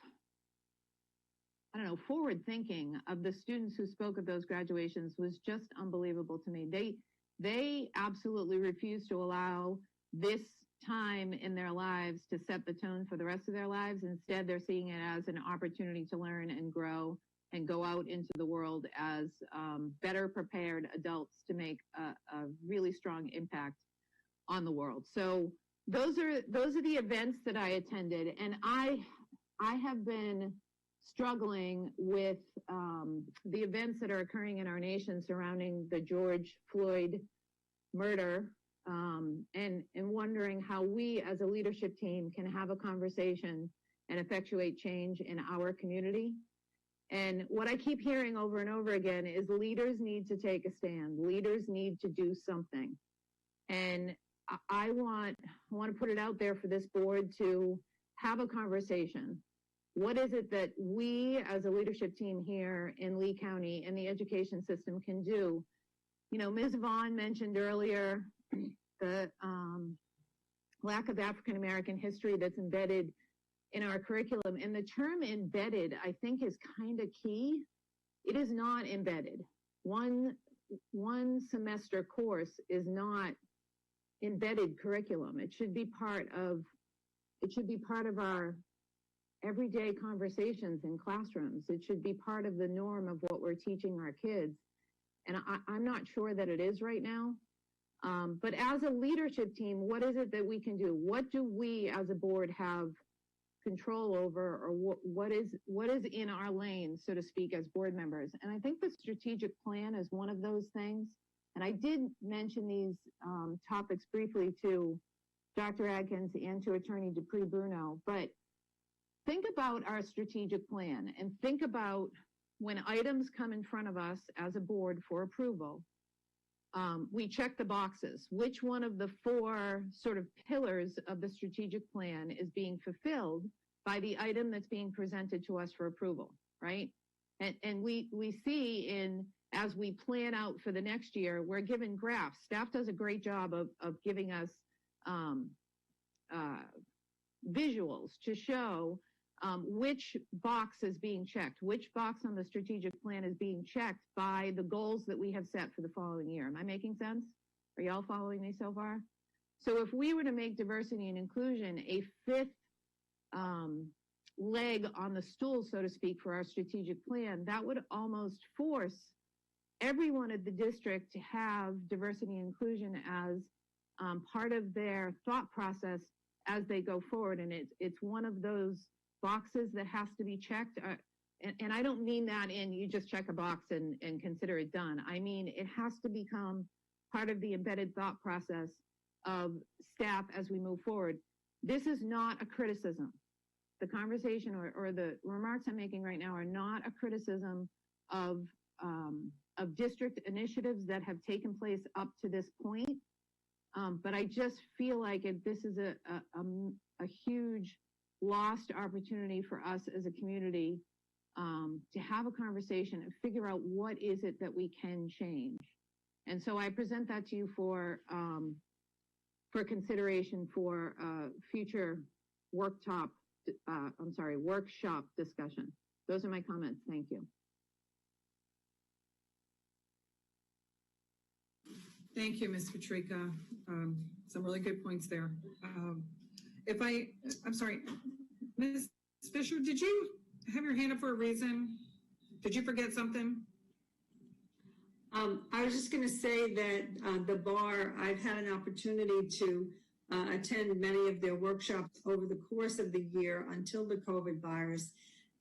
forward thinking of the students who spoke at those graduations was just unbelievable to me. They absolutely refused to allow this time in their lives to set the tone for the rest of their lives. Instead, they're seeing it as an opportunity to learn and grow and go out into the world as better prepared adults to make a really strong impact on the world. So those are the events that I attended, and I have been struggling with the events that are occurring in our nation surrounding the George Floyd murder, and wondering how we as a leadership team can have a conversation and effectuate change in our community. And what I keep hearing over and over again is leaders need to take a stand. Leaders need to do something. And I want to put it out there for this board to have a conversation. What is it that we as a leadership team here in Lee County and the education system can do? Ms. Vaughn mentioned earlier the lack of African American history that's embedded in our curriculum. And the term embedded, I think, is kind of key. It is not embedded. One semester course is not embedded curriculum. It should be part of our everyday conversations in classrooms. It should be part of the norm of what we're teaching our kids. And I'm not sure that it is right now. But as a leadership team, what is it that we can do? What do we as a board have control over, or what is in our lane, so to speak, as board members? And I think the strategic plan is one of those things. And I did mention these topics briefly to Dr. Adkins and to Attorney Dupree Bruno, but think about our strategic plan and think about when items come in front of us as a board for approval, we check the boxes. Which one of the 4 sort of pillars of the strategic plan is being fulfilled by the item that's being presented to us for approval, right? And we see as we plan out for the next year, we're given graphs. Staff does a great job of giving us visuals to show which box is being checked, which box on the strategic plan is being checked by the goals that we have set for the following year. Am I making sense? Are y'all following me so far? So if we were to make diversity and inclusion a 5th leg on the stool, so to speak, for our strategic plan, that would almost force everyone at the district to have diversity and inclusion as part of their thought process as they go forward. And it's one of those boxes that has to be checked. And I don't mean that in you just check a box and consider it done. I mean, it has to become part of the embedded thought process of staff as we move forward. This is not a criticism. The conversation or the remarks I'm making right now are not a criticism of district initiatives that have taken place up to this point. But I just feel like this is a huge lost opportunity for us as a community to have a conversation and figure out what is it that we can change. And so I present that to you for consideration for future workshop discussion. Those are my comments. Thank you. Thank you, Ms. Patrica. Some really good points there. I'm sorry, Ms. Fisher, did you have your hand up for a reason? Did you forget something? I was just going to say that the bar, I've had an opportunity to attend many of their workshops over the course of the year until the COVID virus,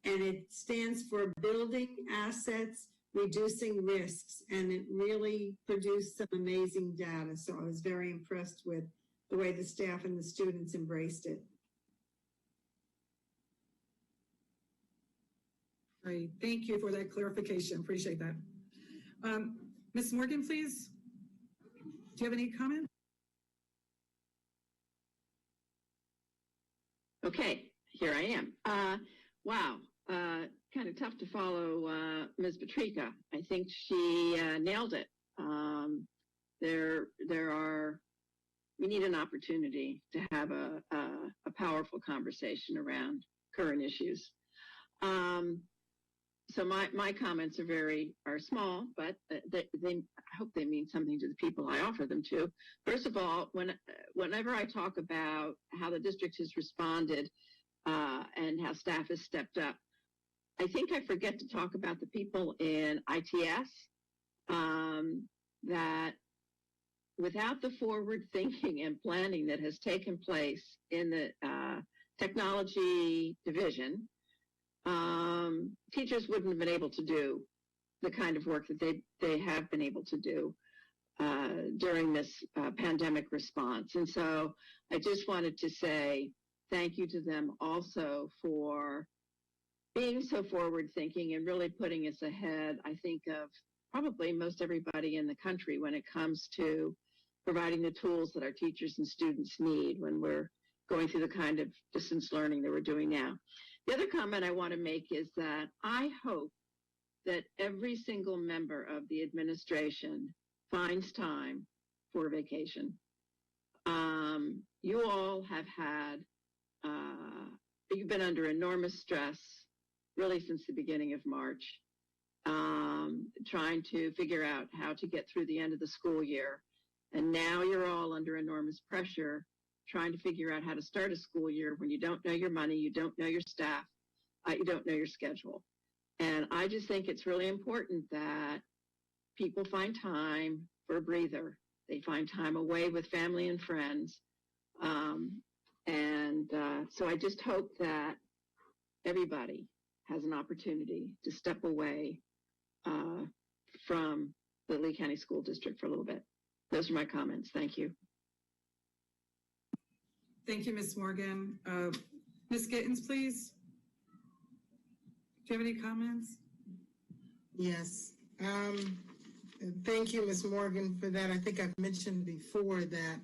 and it stands for Building Assets, Reducing Risks, and it really produced some amazing data. So I was very impressed with the way the staff and the students embraced it. Great, thank you for that clarification. Appreciate that. Ms. Morgan, please. Do you have any comments? Okay, here I am. Wow, kind of tough to follow Ms. Patrica. I think she nailed it. We need an opportunity to have a powerful conversation around current issues. So my comments are small, but I hope they mean something to the people I offer them to. First of all, whenever I talk about how the district has responded and how staff has stepped up, I think I forget to talk about the people in ITS that without the forward thinking and planning that has taken place in the technology division, teachers wouldn't have been able to do the kind of work that they have been able to do during this pandemic response. And so I just wanted to say thank you to them also for being so forward thinking and really putting us ahead, I think, of probably most everybody in the country when it comes to providing the tools that our teachers and students need when we're going through the kind of distance learning that we're doing now. The other comment I want to make is that I hope that every single member of the administration finds time for vacation. You all have had, you've been under enormous stress really since the beginning of March, trying to figure out how to get through the end of the school year. And now you're all under enormous pressure trying to figure out how to start a school year when you don't know your money, you don't know your staff, you don't know your schedule. And I just think it's really important that people find time for a breather. They find time away with family and friends. So I just hope that everybody has an opportunity to step away from the Lee County School District for a little bit. Those are my comments. Thank you. Thank you, Ms. Morgan. Ms. Gittens, please. Do you have any comments? Yes. Thank you, Ms. Morgan, for that. I think I've mentioned before that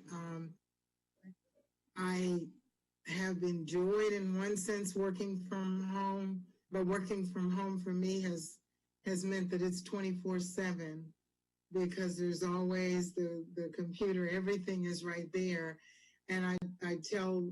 I have enjoyed, in one sense, working from home, but working from home for me has meant that it's 24/7 because there's always the computer, everything is right there. And I tell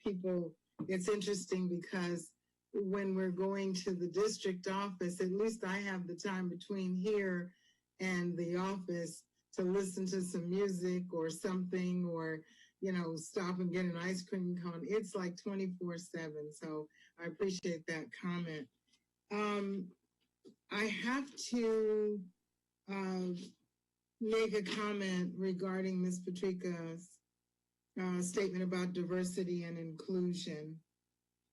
people it's interesting because when we're going to the district office, at least I have the time between here and the office to listen to some music or something, or, you know, stop and get an ice cream cone. It's like 24/7. So I appreciate that comment. I have to make a comment regarding Ms. Patrica's statement about diversity and inclusion.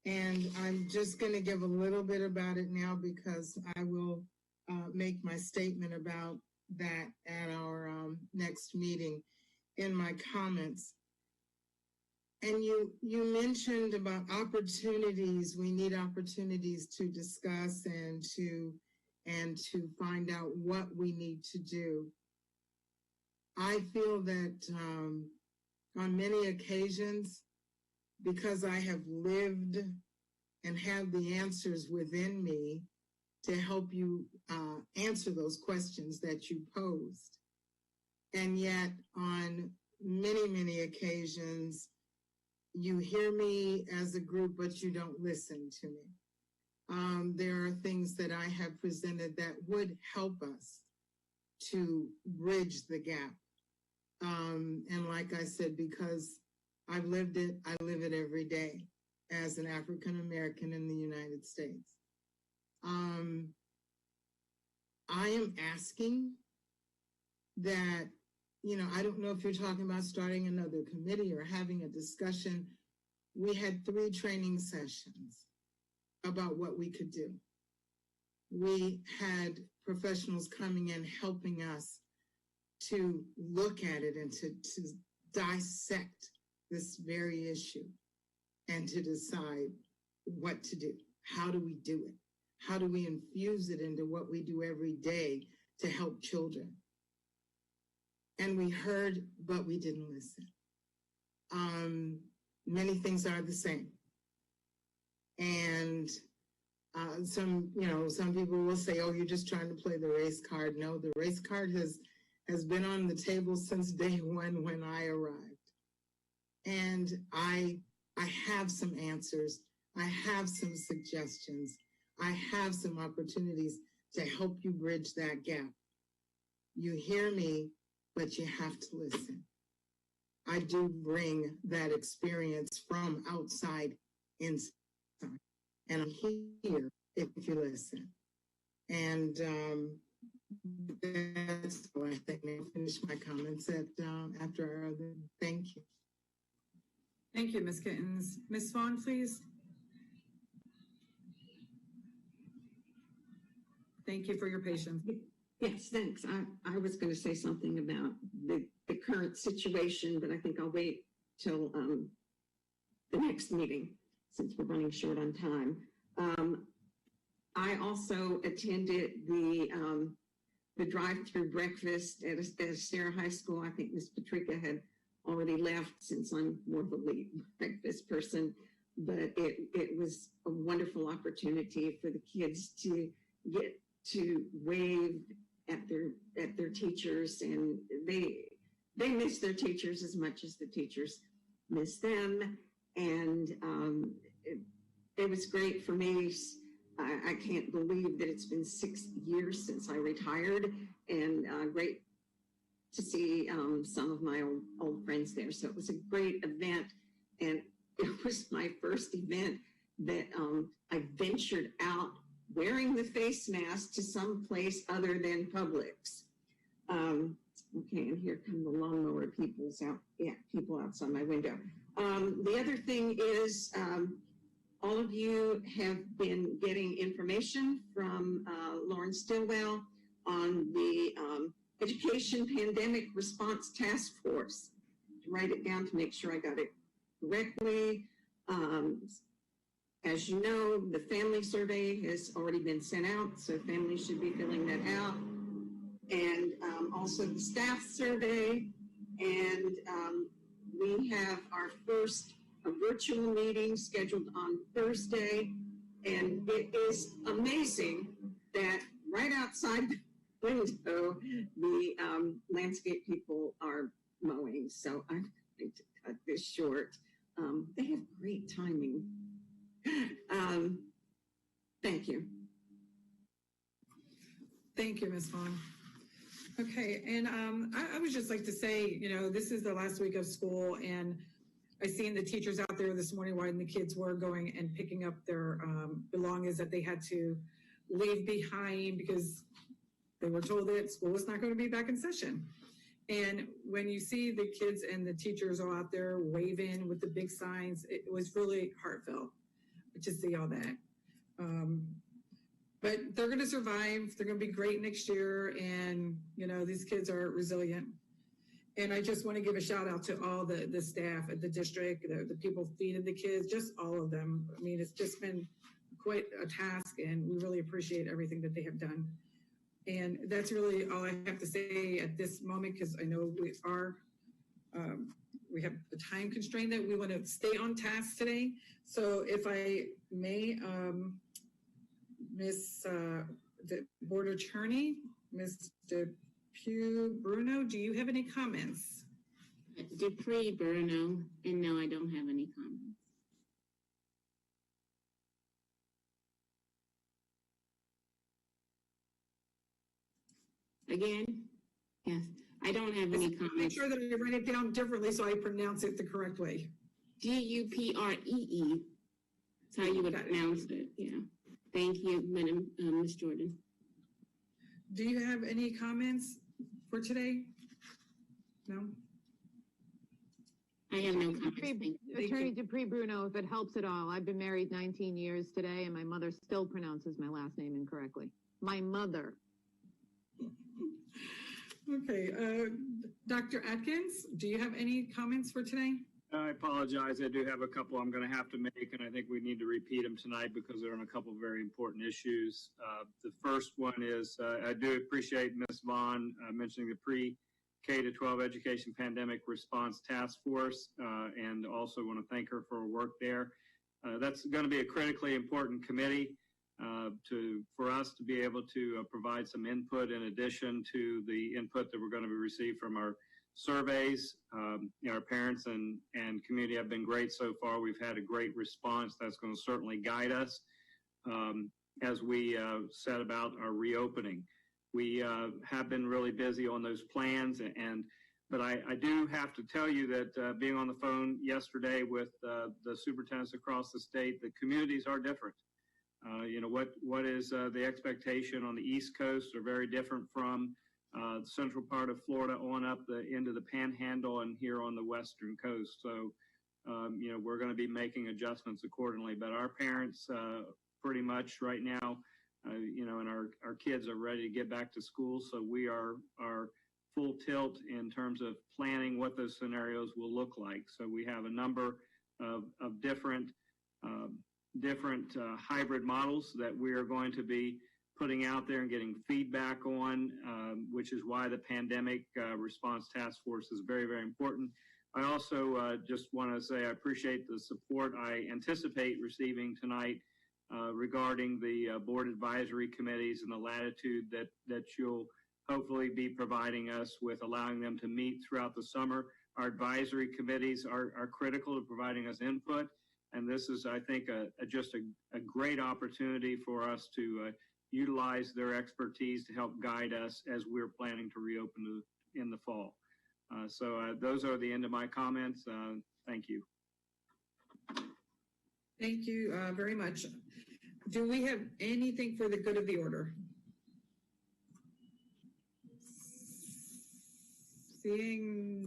And I'm just going to give a little bit about it now because I will make my statement about that at our next meeting in my comments. And you mentioned about opportunities. We need opportunities to discuss and to find out what we need to do. I feel that on many occasions, because I have lived and have the answers within me to help you answer those questions that you posed. And yet on many, many occasions, you hear me as a group, but you don't listen to me. There are things that I have presented that would help us to bridge the gap. And like I said, because I've lived it, I live it every day as an African American in the United States. I am asking that, you know, I don't know if you're talking about starting another committee or having a discussion. We had 3 training sessions about what we could do. We had professionals coming in helping us to look at it and to dissect this very issue and to decide what to do. How do we do it? How do we infuse it into what we do every day to help children? And we heard, but we didn't listen. Many things are the same. And some people will say, oh, you're just trying to play the race card. No, the race card has been on the table since day one when I arrived. And I have some answers. I have some suggestions. I have some opportunities to help you bridge that gap. You hear me, but you have to listen. I do bring that experience from outside inside. And I'm here if you listen. And that's all I think. I'll finish my comments after our other. Thank you. Thank you, Ms. Kittens. Ms. Vaughn, please. Thank you for your patience. Yes, thanks. I was going to say something about the current situation, but I think I'll wait till the next meeting since we're running short on time. I also attended the drive-through breakfast at Sarah High School. I think Ms. Patrica had already left since I'm more of a late breakfast person, but it was a wonderful opportunity for the kids to get to wave at their teachers, and they miss their teachers as much as the teachers miss them. And it was great for me. I can't believe that it's been 6 years since I retired, and great to see some of my old friends there. So it was a great event, and it was my first event that I ventured out wearing the face mask to some place other than Publix. Okay, and here come the lawnmower people outside my window. The other thing is, all of you have been getting information from Lauren Stillwell on the Education Pandemic Response Task Force. Write it down to make sure I got it correctly. as you know, the family survey has already been sent out, so families should be filling that out. And also the staff survey. And we have our first virtual meeting scheduled on Thursday. And it is amazing that right outside the window, the landscape people are mowing. So I'm going to cut this short. They have great timing. Thank you. Thank you, Ms. Vaughn. Okay, and I would just like to say, you know, this is the last week of school, and I seen the teachers out there this morning while the kids were going and picking up their belongings that they had to leave behind because they were told that school was not going to be back in session. And when you see the kids and the teachers all out there waving with the big signs, it was really heartfelt to see all that. But they're going to survive. They're going to be great next year. And, you know, these kids are resilient. And I just want to give a shout out to all the staff at the district, the people feeding the kids, just all of them. I mean, it's just been quite a task, and we really appreciate everything that they have done. And that's really all I have to say at this moment, because I know we have a time constraint that we want to stay on task today. So if I may, Ms. the Board Attorney, Ms. Dupuy-Bruno, do you have any comments? Dupuy-Bruno, and no, I don't have any comments. Again, yes, I don't have any comments. Make sure that I write it down differently so I pronounce it the correct way. Dupree. That's how you would pronounce it, yeah. Thank you, Madam Ms. Jordan. Do you have any comments for today? No? I have no comments. Attorney Dupuy-Bruno, if it helps at all, I've been married 19 years today, and my mother still pronounces my last name incorrectly. My mother. Okay, Dr. Atkins, do you have any comments for today? I apologize. I do have a couple I'm going to have to make, and I think we need to repeat them tonight because they're on a couple of very important issues. The first one is I do appreciate Ms. Vaughn mentioning the pre-K to 12 Education Pandemic Response Task Force, and also want to thank her for her work there. That's going to be a critically important committee for us to be able to provide some input in addition to the input that we're going to receive from our surveys. Our parents and community have been great so far. We've had a great response that's going to certainly guide us as we set about our reopening. We have been really busy on those plans, but I do have to tell you that being on the phone yesterday with the superintendents across the state, the communities are different. What is the expectation on the East Coast are very different from the central part of Florida on up into the Panhandle and here on the Western Coast. So, we're going to be making adjustments accordingly. But our parents, pretty much right now, and our kids are ready to get back to school. So we are full tilt in terms of planning what those scenarios will look like. So we have a number of different hybrid models that we are going to be putting out there and getting feedback on, which is why the Pandemic Response Task Force is very, very important. I also just want to say I appreciate the support I anticipate receiving tonight regarding the board advisory committees and the latitude that you'll hopefully be providing us with, allowing them to meet throughout the summer. Our advisory committees are critical to providing us input, and this is, I think, just a great opportunity for us to utilize their expertise to help guide us as we're planning to reopen in the fall. So those are the end of my comments. Thank you. Thank you very much. Do we have anything for the good of the order? Seeing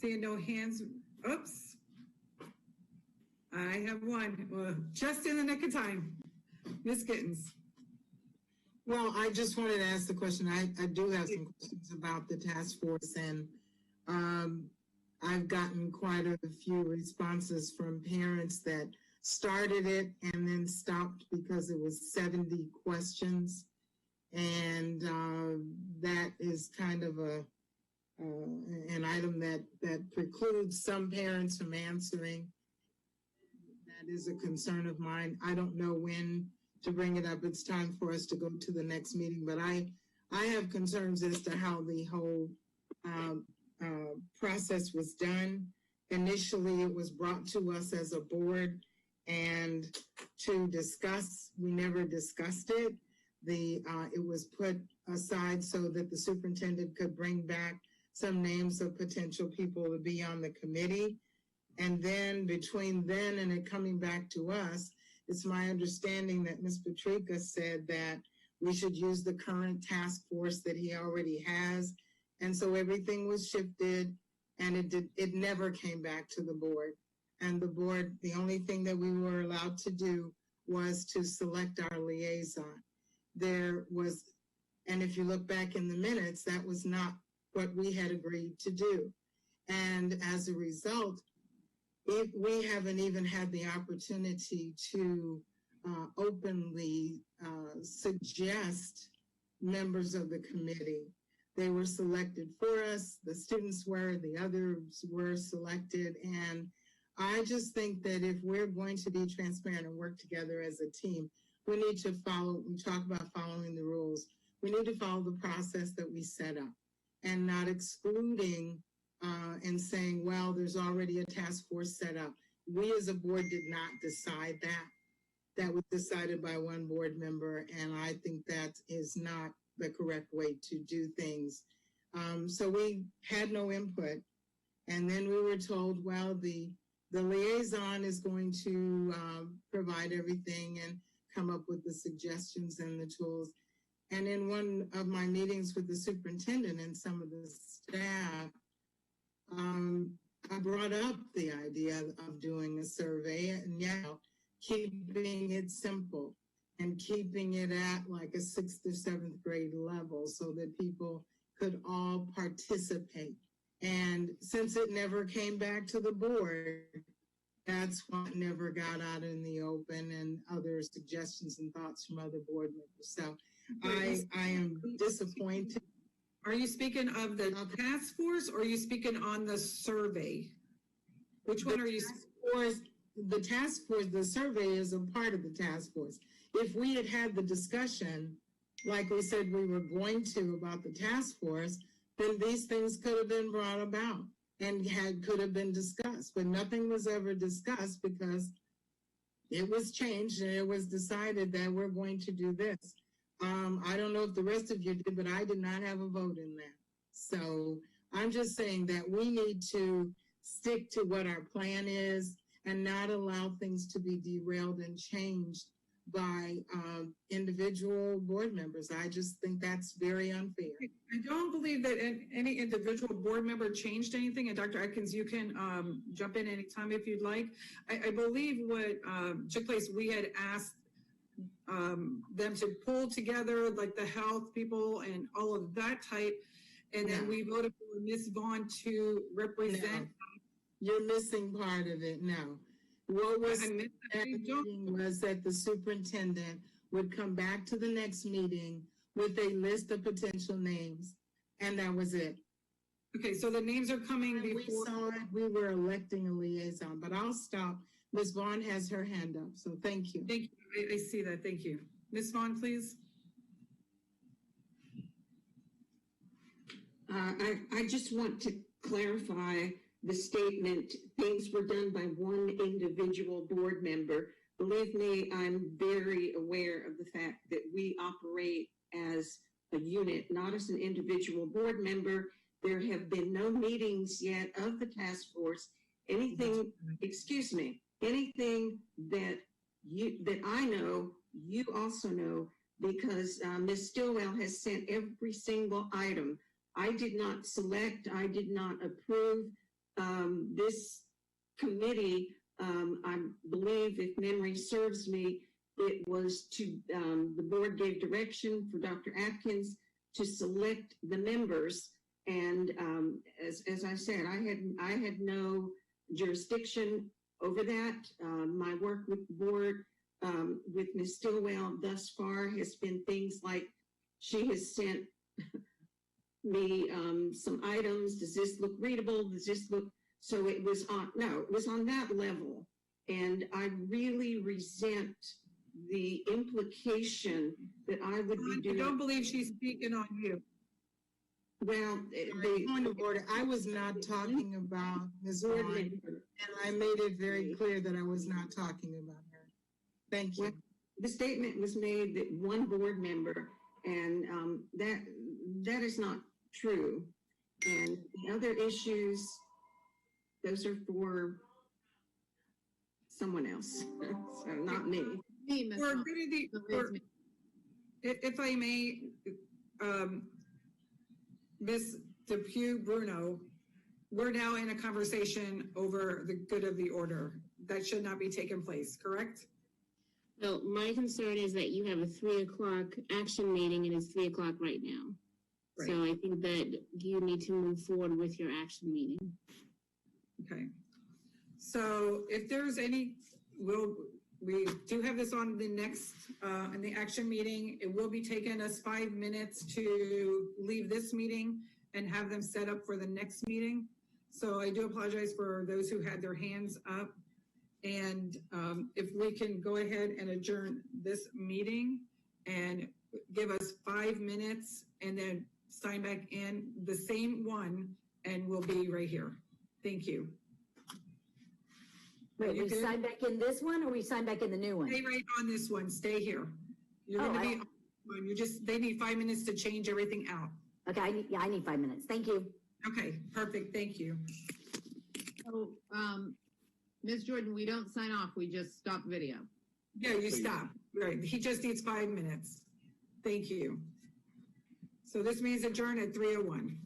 no hands. Oops. I have one. Well, just in the nick of time. Ms. Gittens. Well, I just wanted to ask the question. I do have some questions about the task force, and I've gotten quite a few responses from parents that started it and then stopped because it was 70 questions. And that is kind of an item that precludes some parents from answering. That is a concern of mine. I don't know when to bring it up. It's time for us to go to the next meeting, but I have concerns as to how the whole process was done. Initially, it was brought to us as a board and to discuss. We never discussed it. It was put aside so that the superintendent could bring back some names of potential people to be on the committee. And then between then and it coming back to us, it's my understanding that Ms. Patrica said that we should use the current task force that he already has. And so everything was shifted and it never came back to the board. And the board, the only thing that we were allowed to do was to select our liaison. There was, and if you look back in the minutes, that was not what we had agreed to do. And as a result, we haven't even had the opportunity to openly suggest members of the committee. They were selected for us, the students were, the others were selected, and I just think that if we're going to be transparent and work together as a team, we need to follow, we talk about following the rules. We need to follow the process that we set up and not excluding and saying, well, there's already a task force set up. We as a board did not decide that. That was decided by one board member, and I think that is not the correct way to do things. So we had no input. And then we were told, well, the liaison is going to provide everything and come up with the suggestions and the tools. And in one of my meetings with the superintendent and some of the staff, I brought up the idea of doing a survey and keeping it simple and keeping it at like a 6th or 7th grade level so that people could all participate. And since it never came back to the board, that's why it never got out in the open, and other suggestions and thoughts from other board members. So I am disappointed. Are you speaking of the task force or are you speaking on the survey? Which one are you? The task force, the survey is a part of the task force. If we had had the discussion, like we said we were going to about the task force, then these things could have been brought about and could have been discussed. But nothing was ever discussed because it was changed and it was decided that we're going to do this. I don't know if the rest of you did, but I did not have a vote in that. So I'm just saying that we need to stick to what our plan is and not allow things to be derailed and changed by individual board members. I just think that's very unfair. I don't believe that any individual board member changed anything. And Dr. Atkins, you can jump in anytime if you'd like. I believe what took place, we had asked them to pull together like the health people and all of that type. And then we voted for Ms. Vaughn to represent. No. You're missing part of it now. What was was that the superintendent would come back to the next meeting with a list of potential names, and that was it. Okay, so the names are coming before. We saw it, we were electing a liaison, but I'll stop. Ms. Vaughn has her hand up, so thank you. Thank you, I see that, thank you. Ms. Vaughn, please. I just want to clarify the statement, things were done by one individual board member. Believe me, I'm very aware of the fact that we operate as a unit, not as an individual board member. There have been no meetings yet of the task force. Anything, excuse me, anything that I know, you also know, because Ms. Stillwell has sent every single item. I did not select, I did not approve. This committee, I believe, if memory serves me, it was to, the board gave direction for Dr. Atkins to select the members. And as I said, I had no jurisdiction over that. My work with the board, with Ms. Stillwell thus far has been things like she has sent me some items. Does this look readable? Does this look, so it was on that level. And I really resent the implication that I would be doing. I don't believe she's speaking on you. Well, point of order, I was not talking about Ms. Vaughn, and I made it very clear that I was not talking about her. Thank you. Well, the statement was made that one board member, and that is not true. And the other issues, those are for someone else, so not me. If I may, Ms. DePue Bruno, we're now in a conversation over the good of the order. That should not be taking place, correct? So my concern is that you have a 3 o'clock action meeting and it's 3 o'clock right now. Right. So I think that you need to move forward with your action meeting. Okay. So if there's any, we do have this on the next, in the action meeting. It will be taking us 5 minutes to leave this meeting and have them set up for the next meeting. So I do apologize for those who had their hands up. And if we can go ahead and adjourn this meeting and give us 5 minutes and then sign back in the same one, and we'll be right here. Thank you. Wait, we sign back in this one or we sign back in the new one? Stay right on this one. Stay here. You're going to be on. They need 5 minutes to change everything out. Okay, I need 5 minutes. Thank you. Okay, perfect. Thank you. So, Ms. Jordan, we don't sign off. We just stop video. Yeah, you stop. Right. He just needs 5 minutes. Thank you. So this means adjourn at 3:01.